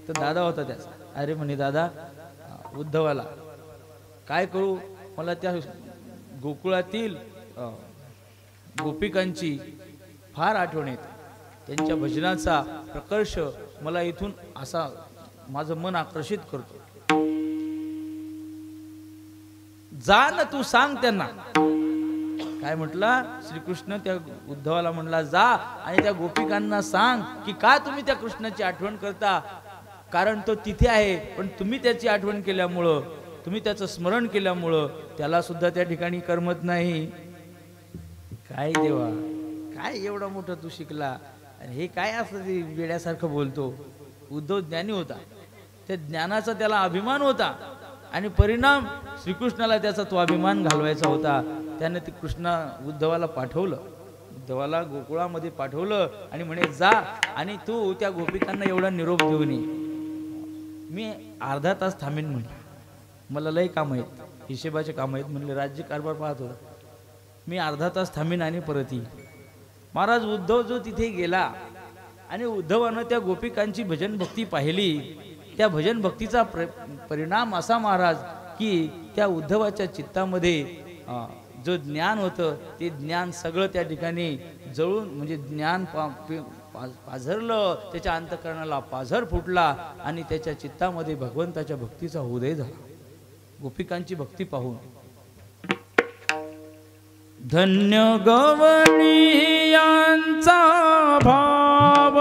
तर दादा होता त्याचा. अरे म्हणे दादा, उद्धवाला काय करू, मला त्या गोकुळातील गोपिकांची फार आठवण येते. त्यांच्या भजनाचा प्रकर्ष मला इथून असा माझं मन आकर्षित करतो. जा न तू सांग त्यांना. काय म्हटलं श्रीकृष्ण त्या उद्धवाला म्हणला जा आणि त्या गोपिकांना सांग की का तुम्ही त्या कृष्णाची आठवण करता. कारण तो तिथे आहे, पण तुम्ही त्याची आठवण केल्यामुळं, तुम्ही त्याचं स्मरण केल्यामुळं त्याला सुद्धा त्या ठिकाणी करमत नाही. काय देवा, काय एवढा मोठा तू शिकला आणि हे काय असं ते वेड्यासारखं बोलतो. उद्धव ज्ञानी होता, त्या ज्ञानाचा त्याला अभिमान होता आणि परिणाम श्रीकृष्णाला त्याचा तो अभिमान घालवायचा होता. त्याने ते उद्धवाला पाठवलं, उद्धवाला गोकुळामध्ये पाठवलं आणि म्हणे जा आणि तू त्या गोपिकांना एवढा निरोप देऊन ये. मी अर्धा तास थांबेन म्हणले, मला लय काम आहेत, हिशेबाचे काम आहेत म्हणले, राज्य कारभार पाहत होता. मी अर्धा तास थांबेन आणि परत येईन. महाराज उद्धव जो तिथे गेला आणि उद्धवानं त्या गोपिकांची भजन भक्ती पाहिली. त्या भजन भक्तीचा परिणाम असा महाराज की त्या उद्धवाच्या चित्तामध्ये जो ज्ञान होतं ते ज्ञान सगळं त्या ठिकाणी जळून, म्हणजे ज्ञान पाझरलं, त्याच्या अंतःकरणाला पाझर फुटला आणि त्याच्या चित्तामध्ये भगवंताच्या भक्तीचा उदय झाला. गोपिकांची भक्ती पाहून धन्य गवळीयांचा भाव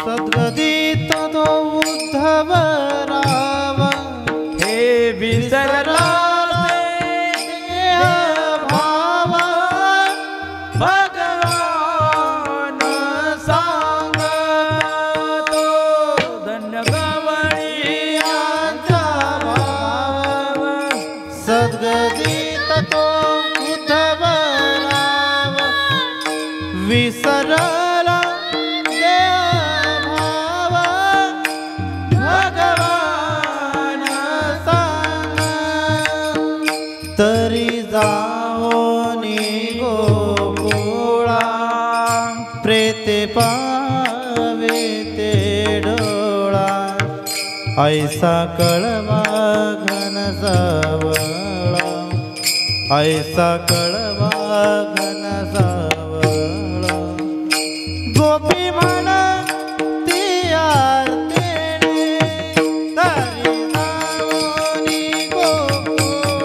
सद्गदित तो उद्धव राव हे विसरला भाव भगवान सांगतो. धन्य गवळीयांचा भाव सद्गदित तो उद्धव राव विसरला भाव भगवान सांग. तरी जाओनी गोकुळा प्रेते पावे ते डोळा. ऐसा कळवा घन सावळा, ऐसा कळवा घन सावळा. गोपी म्हणा ती आरतीने तरी जाऊनी गोकुळा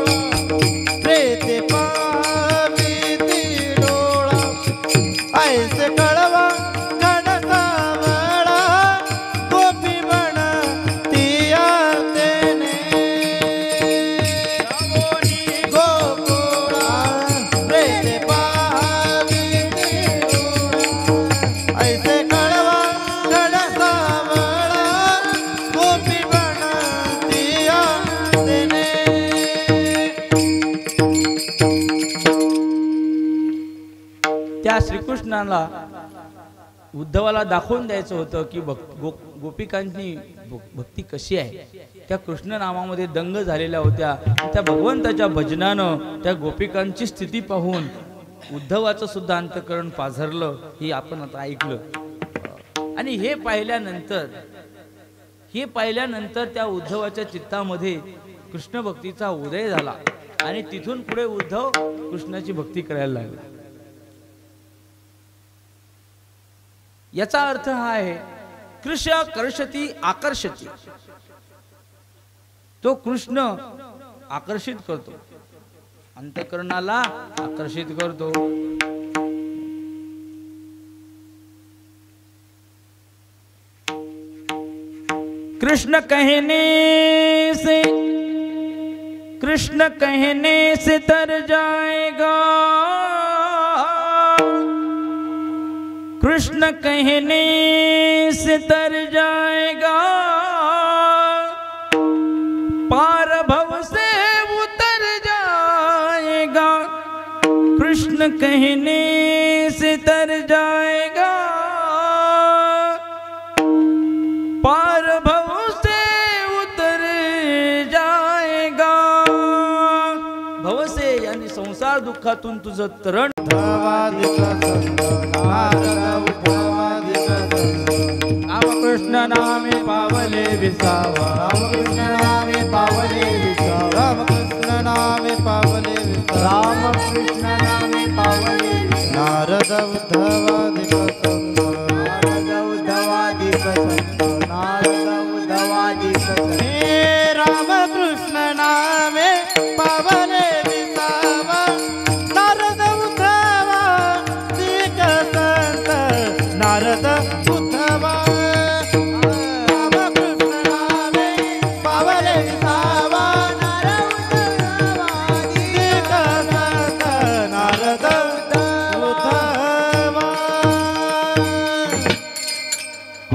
प्रेते पावी ती डोळा. ऐसे कळवा घन सावळा, गोपी म्हणा ती आरतीने गोकुळा प्रेते पावी ती डोळा. ऐसे कळवा घन सावळा, गोपी म्हणा ती आरतीने. त्या श्रीकृष्णाला उद्धवाला दाखवून द्यायचं होतं की गोपिकांची भक्ती कशी आहे. त्या कृष्ण नामामध्ये दंग झालेल्या होत्या. त्या भगवंताच्या भजनानं त्या गोपिकांची स्थिती पाहून उद्धवाचं सुद्धा अंतःकरण पाझरलं, हे आपण आता ऐकलं. आणि हे पाहिल्यानंतर त्या उद्धवाच्या चित्तामध्ये कृष्ण भक्तीचा उदय झाला आणि तिथून पुढे उद्धव कृष्णाची भक्ती करायला लागला. याचा अर्थ हा आहे कृष्ण कर्षती आकर्षती. तो कृष्ण आकर्षित करतो, अंतःकरणाला आकर्षित करतो. कृष्ण कहने से तर जाएगा, कृष्ण कहने से तर जाएगा, पार भव से उतर जाएगा. कृष्ण कहने से तर जाएगा, पार भव से उतर जाएगा. भव से यानी संसार दुःखातून तुझं तरण. रामकृष्ण नामे पावले विसावा, रामकृष्ण नामे पावले विसावा, रामकृष्ण नामे पावले रामकृष्ण नामे पावले नारद उद्धवादिक संत नारद उद्धवादिक संत नारद उद्धवादिक संत हे रामकृष्ण नामे पावले विसावा नारद उद्धवादिक संत नारद उद्धवा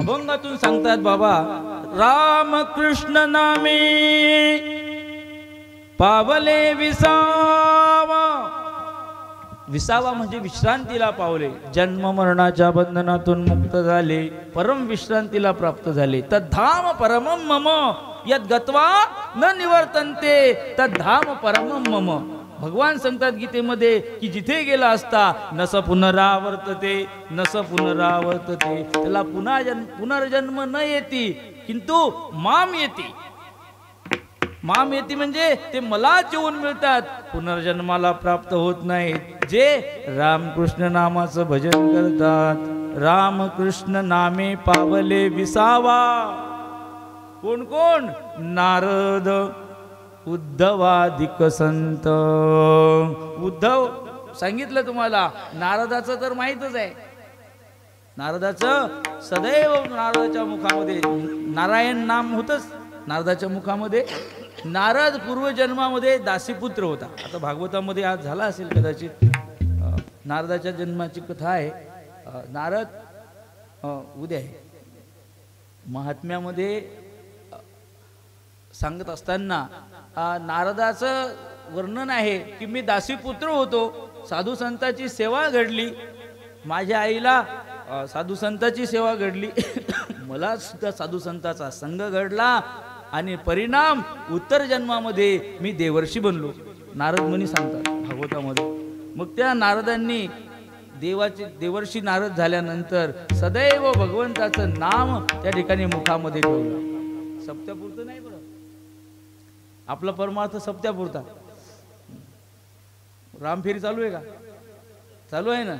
अभंगातून सांगतात बाबा, रामकृष्ण नामे पावले विसावा. विसावा म्हणजे विश्रांतीला पावले, जन्म मरणाच्या बंधनातून मुक्त झाले, परम विश्रांतीला प्राप्त झाले. तद्धाम परमं मम यद् गत्वा न निवर्तन्ते तद्धाम परमं मम. भगवान सांगतात गीतेमध्ये की जिथे गेला असता नस पुनरावर्तते नस पुनरावर्तते, त्याला पुनर्जन्म न येती किंतु माम येती. माम येती म्हणजे ते मला जेवून मिळतात, पुनर्जन्माला प्राप्त होत नाहीत जे रामकृष्ण नामाचं भजन करतात. रामकृष्ण नामे पावले विसावा. कोण कोण? नारद उद्धवादिक संत. उद्धव सांगितलं तुम्हाला, नारदाचं तर माहीतच आहे. नारदाचं सदैव नारदाच्या मुखामध्ये नारायण नाम होतच. नारदाच्या मुखामध्ये नारद पूर्वजन्मामध्ये दासीपुत्र होता. आता भागवतामध्ये आज झाला असेल कदाचित, नारदाच्या जन्माची कथा आहे. नारद उद्या आहे. महात्म्यामध्ये सांगत असताना नारदाचं वर्णन आहे की मी दासीपुत्र होतो, साधू संतांची सेवा घडली, माझ्या आईला साधू संतांची सेवा घडली, मला सुद्धा साधू संतांचा संग घडला आणि परिणाम उत्तर जन्मामध्ये मी देवर्षी बनलो. नारद मुनी सांगतात भागवतामध्ये. मग त्या नारदांनी देवर्षी नारद झाल्यानंतर सदैव भगवंताचं नाम त्या ठिकाणी मुखामध्ये ठेवलं. सप्त्यापुरतं नाही बरं, आपला परमार्थ सप्त्यापुरता. रामफेरी चालू आहे का? चालू आहे ना.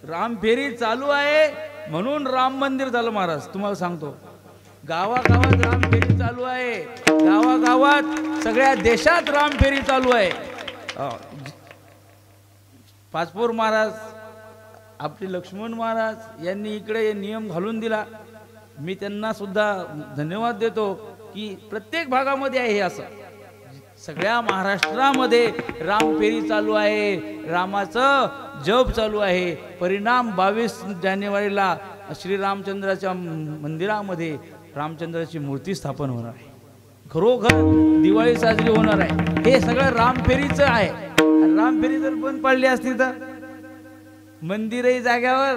रामफेरी चालू आहे म्हणून राम मंदिर झालं महाराज. तुम्हाला सांगतो, गावागावात रामफेरी चालू आहे. गावागावात सगळ्या देशात रामफेरी चालू आहे. पाचपोर महाराज, आपले लक्ष्मण महाराज यांनी इकडे नियम घालून दिला. मी त्यांना सुद्धा धन्यवाद देतो की प्रत्येक भागामध्ये आहे हे असं. सगळ्या महाराष्ट्रामध्ये रामफेरी चालू आहे, रामाचं जप चालू आहे. परिणाम 22 जानेवारीला श्रीरामचंद्राच्या मंदिरामध्ये रामचंद्राची मूर्ती स्थापन होणार आहे. खरोखर दिवाळी साजरी होणार आहे. हे सगळं रामफेरीचं आहे. रामफेरी जर बंद पडली असती तर मंदिरही जाग्यावर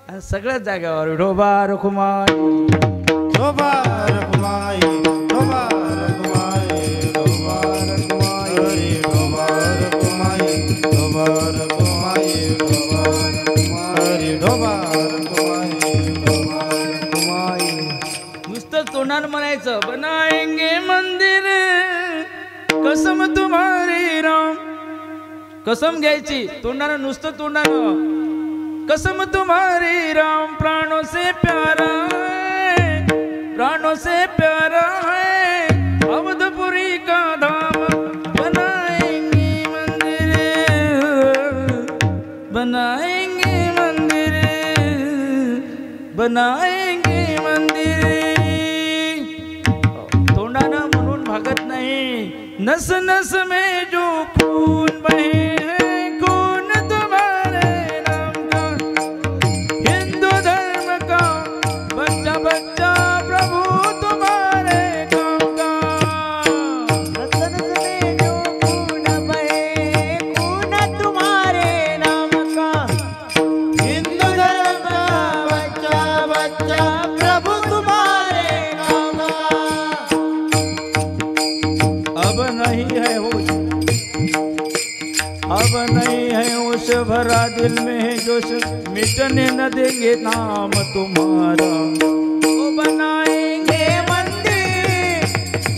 आणि सगळ्याच जाग्यावर विठोबा रखुमाई विठोबा रखुमाई विठोबा रखुमाई विठोबा रखुमाई विठोबा रखुमाई विठोबा रखुमाई विठोबा रखुमाई विठोबा रखुमाई विठोबा रखुमाई. नुसतं तोंडानं म्हणायचं बनाएंगे मंदिर कसम तुम्हारी राम. कसम घ्यायची तोंडानं, नुसतं तोंडानं. कसम तुम्हारी राम प्राणों से प्यारा है, प्राणों से प्यारा है अवधपुरी का धाम. बनाएंगे मंदिर, बनाएंगे मंदिर, बनाएंगे मंदिर. तोंडानं म्हणून भागत नाही. नस नस में जो खून बहे भरा दिल में है जोश मिटने न देंगे नाम तुम्हारा. बनाएंगे मंदिर,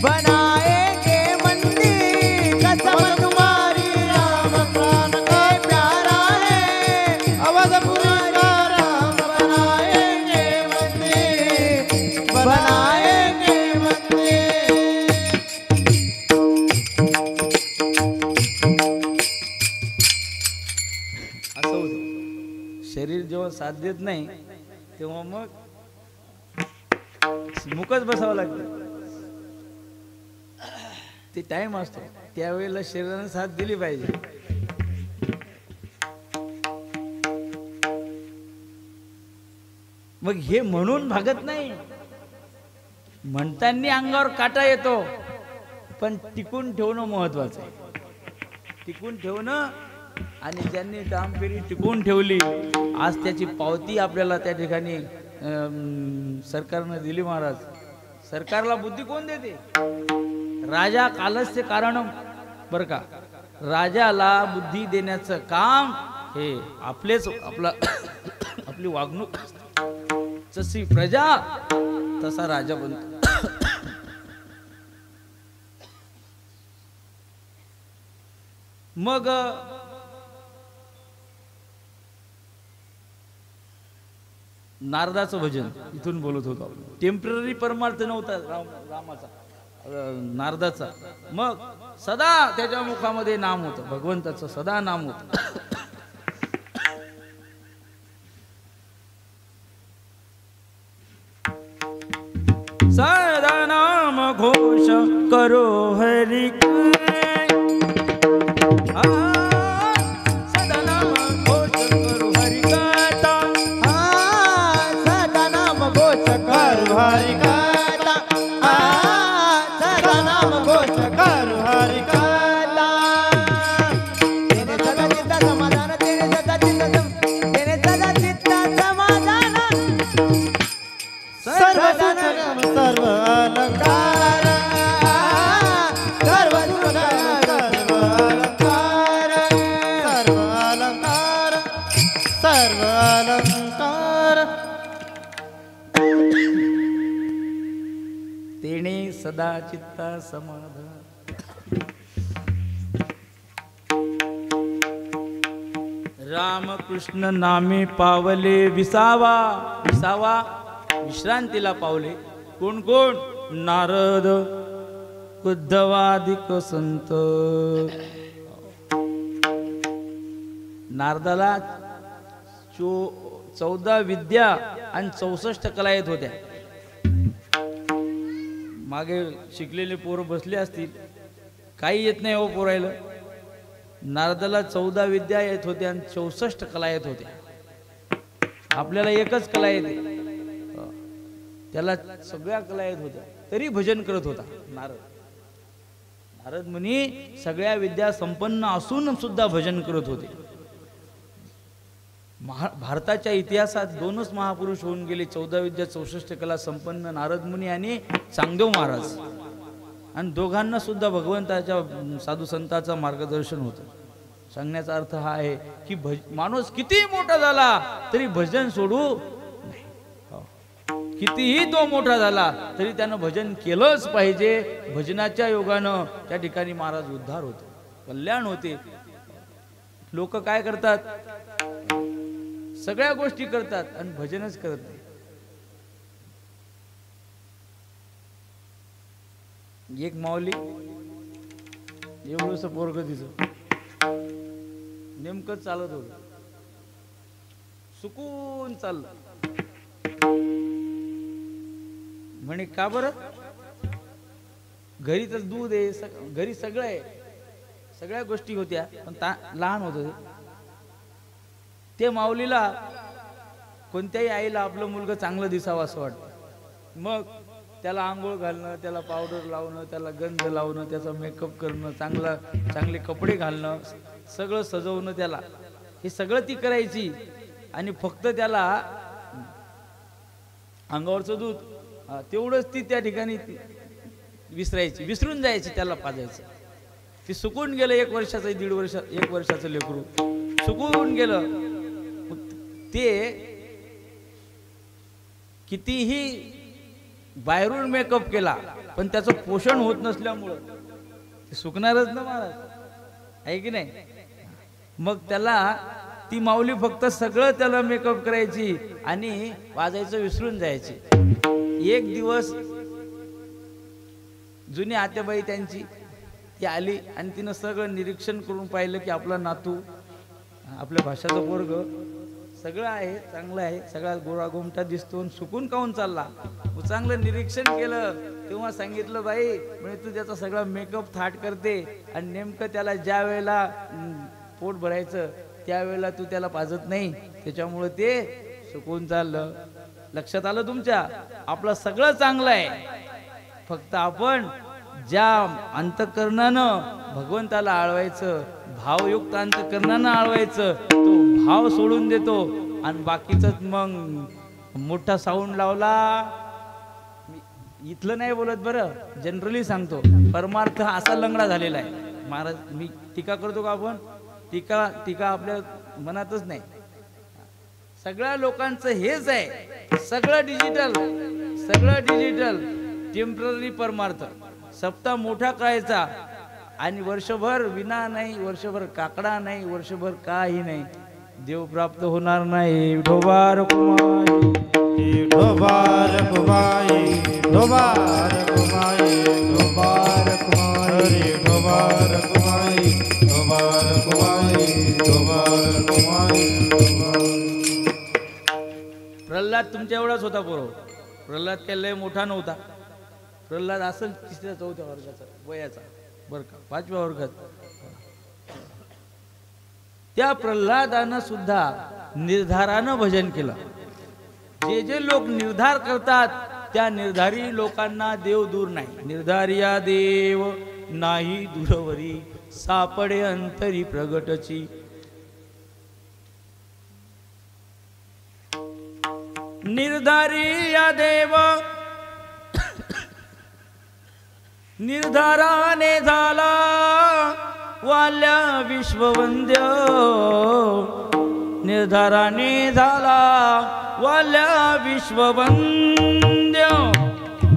बनाएंगे मंदिर कसम तुम्हारी राम जेव्हा साथ देत नाही तेव्हा मग मुकच बसावं लागतं. ते टाइम असतो त्यावेळेला शरीराने साथ दिली पाहिजे. मग हे म्हणून भागत नाही, म्हणताना अंगावर काटा येतो, पण टिकून ठेवणं महत्वाचं आहे. टिकून ठेवणं, आणि ज्यांनी कामगिरी टिकून ठेवली आज त्याची पावती आपल्याला त्या ठिकाणी सरकारनं दिली. महाराज, सरकारला बुद्धी कोण देते? राजा कालस्य कारणम. बर का, राजाला बुद्धी देण्याचं काम हे आपलेच आपली वागणूक. जशी प्रजा तसा राजा बनतो. मग नारदाचं भजन इथून बोलत होतो आपण. टेम्पररी परमार्थ नव्हता रामाचा, नारदाचा. मग सदा त्याच्या मुखामध्ये नाम होतं, भगवंताचं सदा नाम होतं. सदा नाम घोष करो हरि हरि गाता, सदा नाम घोष करो हरि गाता. तेने सदा चित्ता समाधान, तेने सदा चित्ता समाधान. सर्व सुखम सर्व अलंकार, सर्व सुखम सर्व अलंकार, सर्व अलंकार, सर्व अलंकार. तेणे सदा चित्ता समाधान. रामकृष्ण नामे पावले विसावा. विसावा विश्रांतीला पावले. कोण कोण? नारद, उद्धवादिक संत. नारदाला 14 विद्या आणि 64 कला येत होत्या. मागे शिकलेले पोरं बसले असतील, काही येत नाही हो पोरायला. नारदाला 14 विद्या येत होत्या आणि 64 कला येत होत्या. आपल्याला एकच कला येते, त्याला सगळ्या कला येत होत्या, तरी भजन करत होता नारद. नारद मुनी सगळ्या विद्या संपन्न असून सुद्धा भजन करत होते. भारताच्या इतिहासात 2च महापुरुष होऊन गेले, 14 विद्या 64 कला संपन्न, नारद मुनी आणि चांगदेव महाराज. आणि दोघांना सुद्धा भगवंताच्या साधू संतांचं मार्गदर्शन होतं. सांगण्याचा अर्थ हा आहे की माणूस किती मोठा झाला तरी भजन सोडू नाही. कितीही तो मोठा झाला तरी त्यानं भजन केलंच पाहिजे. भजनाच्या योगानं त्या ठिकाणी महाराज उद्धार होतो, कल्याण होते. लोक काय करतात? सगळ्या गोष्टी करतात आणि भजनच करत नाही. एक माऊली एवढंसं पोरगं तिचं नेमकं चालत होतं, सुकून चाललं. म्हणे का बरं? घरी तर दूध आहे, घरी सगळं आहे, सगळ्या गोष्टी होत्या, पण लहान होत. ते माऊलीला कोणत्याही आईला आपलं मुलगा चांगलं दिसावं असं वाटतं. मग त्याला आंघोळ घालणं, त्याला पावडर लावणं, त्याला गंध लावणं, त्याचा मेकअप करणं, चांगले कपडे घालणं, सगळं सजवणं, त्याला हे सगळं ती करायची. आणि फक्त त्याला अंगावरचं दूध तेवढंच ती त्या ठिकाणी विसरायची, विसरून जायची, त्याला पाजायचं. ती सुकून गेलं. 1 वर्षाचं 1 वर्षाचं लेकरू सुकून गेलं. ते कितीही बाहेरून मेकअप केला पण त्याचं पोषण होत नसल्यामुळं ते सुकणारच ना महाराज, आहे की नाही? मग त्याला ती माऊली फक्त सगळं त्याला मेकअप करायची आणि वाजायचं विसरून जायची. एक दिवस जुनी आत्याबाई त्यांची ती आली आणि तिनं सगळं निरीक्षण करून पाहिलं की आपला नातू, आपल्या भाषाचं पोरग सगळं आहे, चांगलं आहे, सगळा गोरा गोमटा दिसतो आणि सुकून काऊन चालला. मग चांगलं निरीक्षण केलं तेव्हा सांगितलं बाई म्हणजे तू त्याचा सगळा मेकअप थाट करते आणि नेमकं त्याला ज्या वेळेला पोट भरायचं त्यावेळेला तू त्याला पाजत नाही, त्याच्यामुळे ते सुकून चाललं. लक्षात आलं तुमच्या? आपलं सगळं चांगलं आहे, फक्त आपण ज्या अंतःकरणानं भगवंताला आळवायचं, भावयुक्त अंतःकरणानं आळवायचं, तो भाव सोडून देतो आणि बाकीच मग मोठा साऊंड लावला. इथलं नाही बोलत बरं, जनरली सांगतो. परमार्थ असा लंगडा झालेला आहे. महाराज मी टीका करतो का आपण? टीका आपल्या मनातच नाही. सगळ्या लोकांचं हेच आहे, सगळं डिजिटल, टेम्पररी परमार्थ. सप्ताह मोठा करायचा आणि वर्षभर विना नाही, वर्षभर काकडा नाही, वर्षभर काही नाही, देव प्राप्त होणार नाही. विठोबा रखुमाई, विठोबा रखुमाई, विठोबा रखुमाई, विठोबा रखुमाई, विठोबा रखुमाई, विठोबा रखुमाई, विठोबा रखुमाई. प्रल्हाद तुमच्या एवढाच होता बरोबर. प्रल्हाद काही लय मोठा नव्हता. प्रल्हाद असेल 3ऱ्या-4थ्या वर्गाचा वयाचा बरं का, 5व्या वर्गात. त्या प्रल्हादानं सुद्धा निर्धारानं भजन केलं. जे जे लोक निर्धार करतात त्या निर्धारी लोकांना देव दूर नाही. निर्धारिया देव नाही दूरवरी, सापडे अंतरी प्रगटची. निर्धारिया देव निर्धाराने झाला वाल्या विश्ववंद्य, निर्धाराने झाला वाल्या विश्ववंद्य.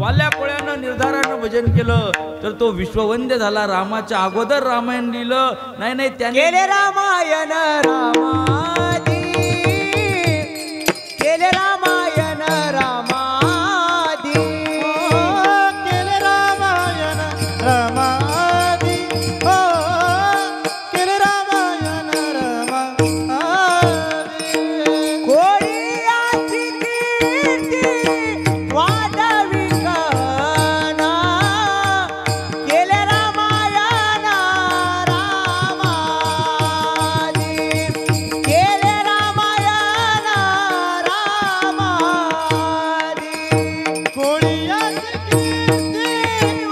वाल्या कोळ्यानं निर्धारानं भजन केलं तर तो विश्ववंद्य झाला. रामाच्या अगोदर रामायण लिहिलं नाही, त्याने केले रामायण रामादी, केले रामायण रामादी, केले रामायण रामादी, केले रामायण रामादी. कोळीयाची कीर्ती वाढवी काना, केले रामायण रामादी, केले रामायण रामादी. कोळीयाची कीर्ती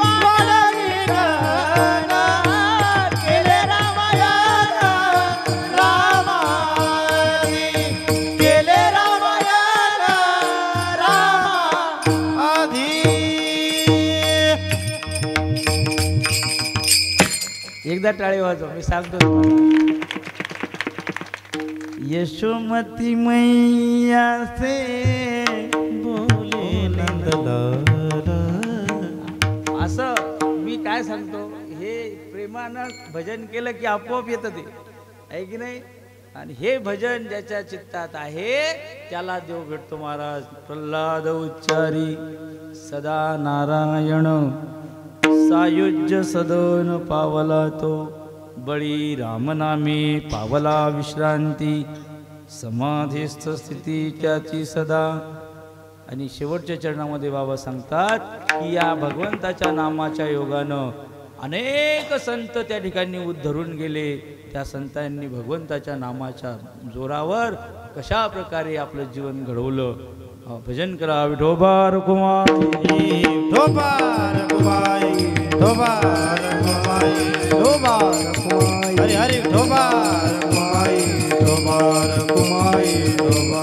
वाढवी काना, केले रामायण रामादी, केले रामायण रामादी. एकदा टाळी वाजव, मी सांगतो तुम्हाला. यशोमती मैया से बोले असं मी काय सांगतो, हे प्रेमानं भजन केलं की आपोआप येतं ते, आहे की नाही? आणि हे भजन ज्याच्या चित्तात आहे त्याला देव भेटतो. महाराज प्रल्हाद उच्चारी सदा नारायण, सायुज्य सदन पावला तो, बळी रामनामे पावला विश्रांती, समाधीस्थ स्थिती त्याची सदा. आणि शेवटच्या चरणामध्ये बाबा सांगतात की या भगवंताच्या नामाच्या योगानं अनेक संत त्या ठिकाणी उद्धरून गेले. त्या संतांनी भगवंताच्या नामाच्या जोरावर कशा प्रकारे आपलं जीवन घडवलं. भजन करा. विठोबा रखुमाई, विठोबा रखुमाई, विठोबा रखुमाई, विठोबा रखुमाई, हरी हरी विठोबा रखुमाई, विठोबा रखुमाई, विठोबा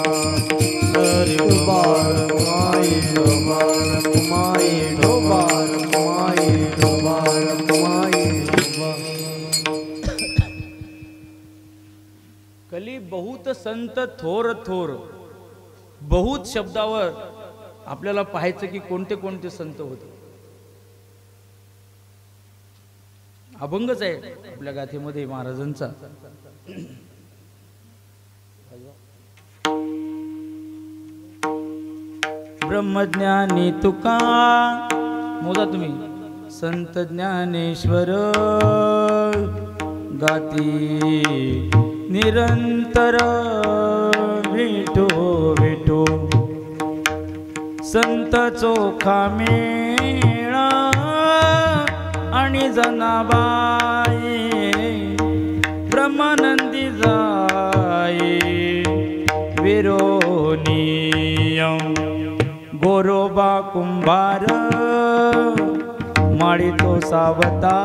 हरी विठोबा रखुमाई, विठोबा रखुमाई, विठोबा रखुमाई, विठोबा रखुमाई, विठोबा. कली बहुत संत थोर थोर. बहुत शब्दावर आपल्याला पाहायचं की कोणते कोणते संत होते. अभंगच आहे आपल्या गाथेमध्ये महाराजांचा. ब्रह्मज्ञानी तुका, मोजा तुम्ही. संत ज्ञानेश्वर गाती निरंतर विठो विठो संत चोखा मेळा आणि जनाबाई ब्रह्मानंदी जाई विरोनियम गोरोबा कुंभार माळितो सावता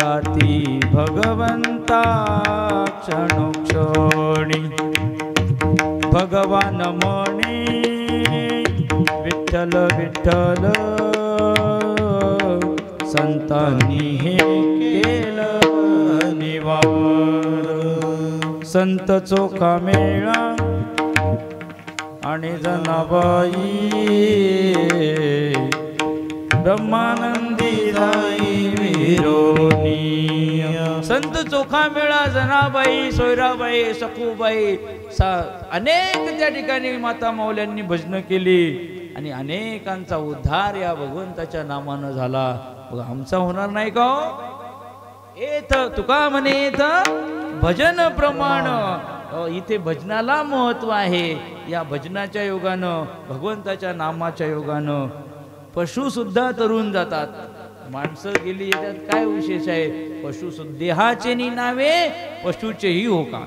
गाती भगवंता क्षणोक्षणी भगवान म्हणे विठ्ठल विठ्ठल संतांनी हे केलं निवार संत चोखा मेळा आणि जनाबाई ब्रह्मानंदी जाई विरोनिय संत चोखा मेळा जनाबाई सोयराबाई सखूबाई अनेक त्या ठिकाणी माता माऊल्यांनी भजन केली आणि अनेकांचा उद्धार या भगवंताच्या नामानं झाला. बघा आमचा होणार नाही का हो? एथ तुका म्हणे एथ भजन प्रमाण इथे भजनाला महत्व आहे. या भजनाच्या योगानं भगवंताच्या नामाच्या योगानं पशु सुद्धा तरुण जातात. माणसं गेली याच्यात काय विशेष आहे? पशु देहाचे नावे पशुचेही हो का.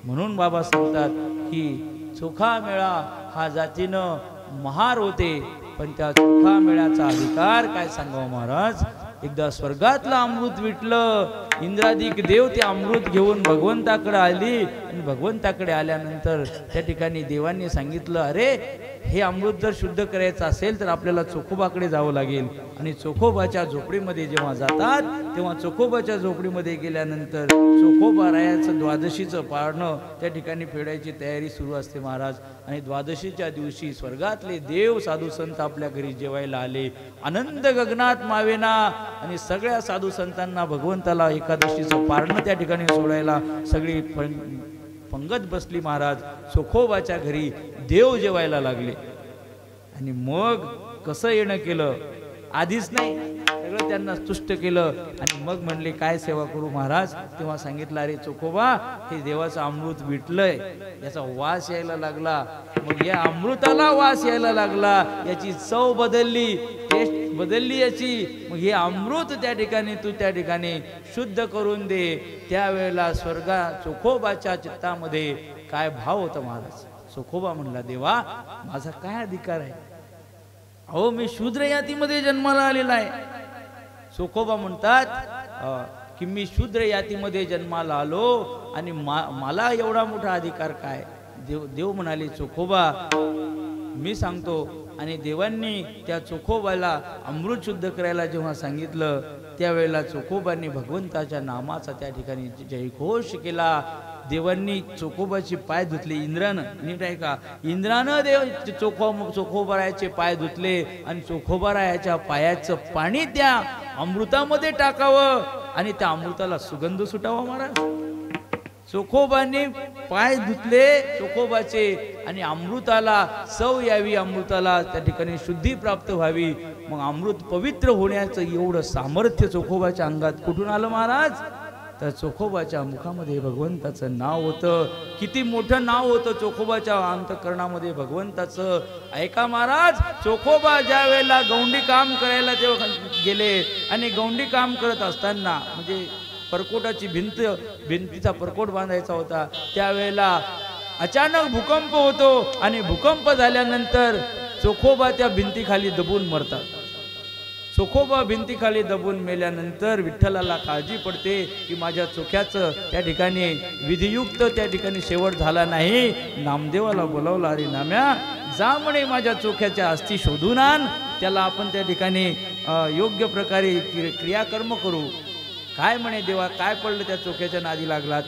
म्हणून बाबा सांगतात की चोखा मेळा हा जातीनं महार होते, पण त्या चोखा मेळ्याचा अधिकार काय सांगावं महाराज. एकदा स्वर्गातलं अमृत विटलं, इंद्रादिक देव ते अमृत घेऊन भगवंताकडे आली आणि भगवंताकडे आल्यानंतर त्या ठिकाणी देवांनी सांगितलं, अरे हे अमृत जर शुद्ध करायचं असेल तर आपल्याला चोखोबाकडे जावं लागेल. आणि चोखोबाच्या झोपडीमध्ये जेव्हा जातात तेव्हा चोखोबाच्या झोपडीमध्ये गेल्यानंतर चोखोबा रायाचं द्वादशीचं पारणं त्या ठिकाणी फेडायची तयारी सुरू असते महाराज. आणि द्वादशीच्या दिवशी स्वर्गातले देव साधू संत आपल्या घरी जेवायला आले. आनंद गगनात मावेना आणि सगळ्या साधू संतांना भगवंताला एकादशीचं पारणं त्या ठिकाणी सोडायला सगळी पंगत बसली महाराज. चोखोबाच्या घरी देव जेवायला लागले. आणि मग कसं येणं केलं, आधीच नाही सगळं त्यांना तुष्ट केलं. आणि मग म्हणले काय सेवा करू महाराज. तेव्हा सांगितलं, अरे चोखोबा हे देवाचं अमृत विटलंय, याचा वास यायला लागला. मग या अमृताला वास यायला लागला, याची चव बदलली, टेस्ट बदलली याची. मग हे अमृत त्या ठिकाणी तू त्या ठिकाणी शुद्ध करून दे. त्यावेळेला चोखोबाच्या चित्तामध्ये काय भाव होता महाराज. चोखोबा म्हणला, देवा माझा काय अधिकार आहे, अहो मी शूद्र जातीमध्ये जन्माला आलेला आहे. चोखोबा म्हणतात की मी शूद्र जातीमध्ये जन्माला आलो आणि मला एवढा मोठा अधिकार काय. देव म्हणाले, चोखोबा मी सांगतो. आणि देवांनी त्या चोखोबाला अमृत शुद्ध करायला जेव्हा सांगितलं त्यावेळेला चोखोबांनी भगवंताच्या नामाचा त्या ठिकाणी जयघोष केला. देवांनी चोखोबाचे पाय धुतले. इंद्रानं, नीट आहे का, इंद्रानं चोखोबारायाचे पाय धुतले आणि चोखोबारायाच्या पायाचं पाणी त्या अमृतामध्ये टाकावं आणि त्या अमृताला सुगंध सुटावा महाराज. चोखोबांनी पाय धुतले चोखोबाचे आणि अमृताला चव यावी, अमृताला त्या ठिकाणी शुद्धी प्राप्त व्हावी. मग अमृत पवित्र होण्याचं एवढं सामर्थ्य चोखोबाच्या अंगात कुठून आलं महाराज. तर चोखोबाच्या मुखामध्ये भगवंताचं नाव होतं. किती मोठं नाव होतं चोखोबाच्या अंतःकरणामध्ये भगवंताचं. ऐका महाराज, चोखोबा ज्या वेळेला गौंडी काम करायला तेव्हा गेले आणि गौंडी काम करत असताना म्हणजे परकोटाची भिंतीचा परकोट बांधायचा होता, त्यावेळेला अचानक भूकंप होतो आणि भूकंप झाल्यानंतर चोखोबा त्या भिंतीखाली दबून मरतात. चोखोबा भिंतीखाली दबून मेल्यानंतर विठ्ठलाला काळजी पडते की माझ्या चोख्याचं त्या ठिकाणी विधियुक्त त्या ठिकाणी शेवट झाला नाही. नामदेवाला बोलावला, अरे नाम्या जा म्हणे माझ्या चोख्याच्या अस्थी शोधून आण, त्याला आपण त्या ठिकाणी योग्य प्रकारे क्रियाकर्म करू. काय म्हणे देवा, काय पडलं त्या चोख्याच्या नादी लागलात,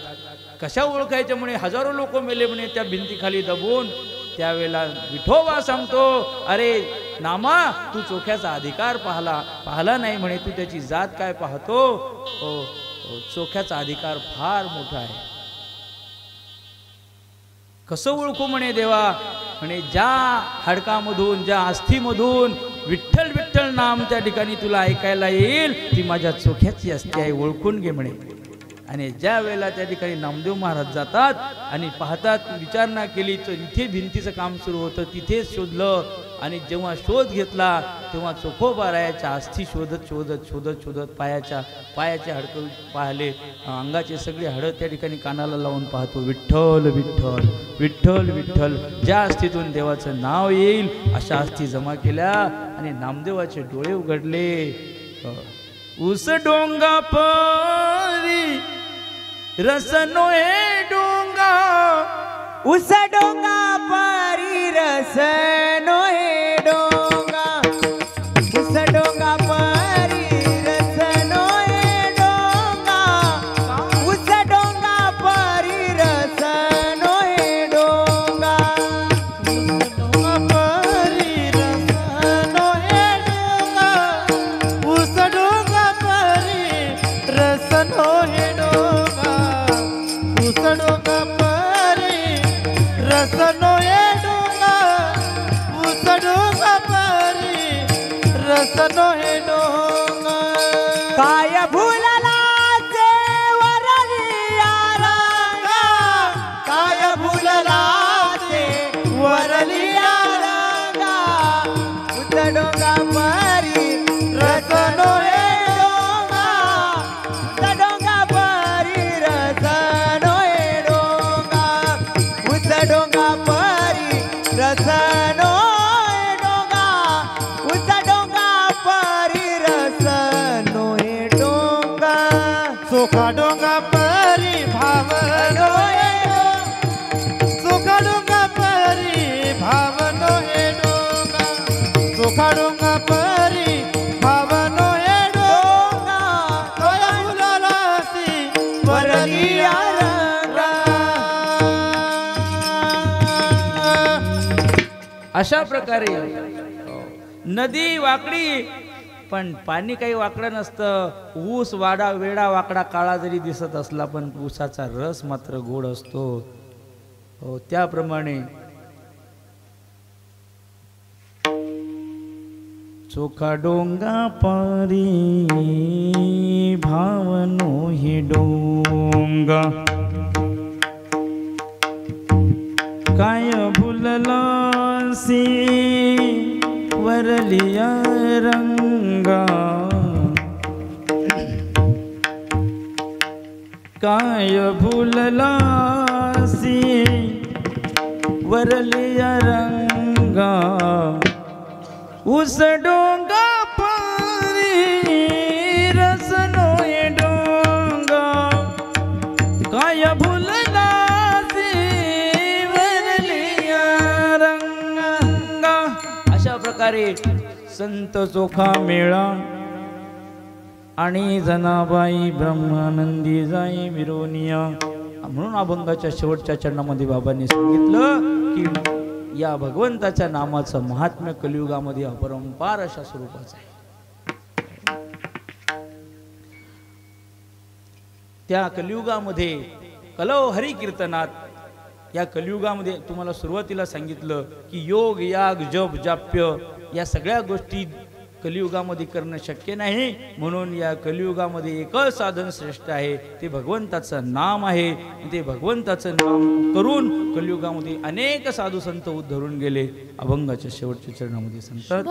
कशा ओळखायचं म्हणे, हजारो लोक मेले म्हणे त्या भिंतीखाली दबून. त्यावेळेला विठोबा सांगतो, अरे नामा तू चोख्याचा अधिकार पाहला नाही म्हणे, तू त्याची जात काय पाहतो. चोख्याचा अधिकार फार मोठा आहे. कसं ओळखू म्हणे देवा, म्हणे ज्या हाडकामधून ज्या अस्थीमधून विठ्ठल विठ्ठल नाम त्या ठिकाणी तुला ऐकायला येईल ती माझ्या चोख्याची अस्थी आहे, ओळखून घे म्हणे. आणि ज्या वेळेला त्या ठिकाणी नामदेव महाराज जातात आणि पाहतात, विचारणा केली तर इथे भिंतीचं काम सुरू होतं, तिथेच शोधलं आणि जेव्हा शोध घेतला तेव्हा चोखोबारायाच्या अस्थी शोधत शोधत शोधत शोधत पायाचे हाडकं पाहिले, अंगाचे सगळे हाडं त्या ठिकाणी कानाला लावून पाहतो, विठ्ठल विठ्ठल विठ्ठल विठ्ठल, ज्या अस्थीतून देवाचं नाव येईल अशा अस्थी जमा केल्या आणि नामदेवाचे डोळे उघडले. उस डोंगा परी रसनो हे डोंगा, उस डोंगा परी रसनो हे डोंगा, उस डोंगा परी रसनो हे डोंगा, उस डोंगा परी रसनो हे डोंगा, उस डोंगा परी रसनो हे डोंगा, उस डोंगा परी रसनो हे डोंगा, उस डोंगा परी रसनो हे डोंगा. काय भुलला ते वरलिया रंगा, काय भुलला ते वरलिया रंगा, उस डोंगा परी रसनो हे डोंगा, उस डोंगा परी रसनो हे डोंगा, उस डोंगा परी रसनो हे डोंगा, उस डोंगा परी रसनो हे डोंगा. सोखा डोंगा परी भावनो हे डोंगा, सोखा डोंगा परी भावनो हे डोंगा, सोखा डोंगा परी भावनो हे डोंगा, तोया फुलाला ती वरलिया रंगा. अशा प्रकारे नदी वाकडी पण पाणी काही वाकडं नसतं. ऊस वाडा वेडा वाकडा काळा जरी दिसत असला पण ऊसाचा रस मात्र गोड असतो. हो, त्याप्रमाणे चोखा डोंगा पारी भावनो हे डोंगा, काय भुललासी वरलिया रंगा, काय भुललासी वरलिया रंगा, उस डोंगा परी रसनो हे डोंगा, काय भुललासी वरलिया रंगा. अशा प्रकारे संत चोखा मेळा आणि जनाबाई ब्रह्मानंदी जाई विरोनिया. म्हणून अभंगाच्या शेवटच्या चरणामध्ये बाबांनी सांगितलं की या भगवंताच्या नामाचं महात्म्य कलियुगामध्ये अपरंपार अशा स्वरूपाचं आहे. त्या कलियुगामध्ये कलव हरी कीर्तनात या कलियुगामध्ये तुम्हाला सुरुवातीला सांगितलं की योग याग जप जाप्य या सगळ्या गोष्टी कलियुगामध्ये करणं शक्य नाही. म्हणून या कलियुगामध्ये एकच साधन श्रेष्ठ आहे, ते भगवंताचं नाम आहे. ते भगवंताचं नाम करून कलियुगामध्ये अनेक साधू संत उद्धरून गेले. अभंगाच्या शेवटच्या चरणामध्ये सांगतात,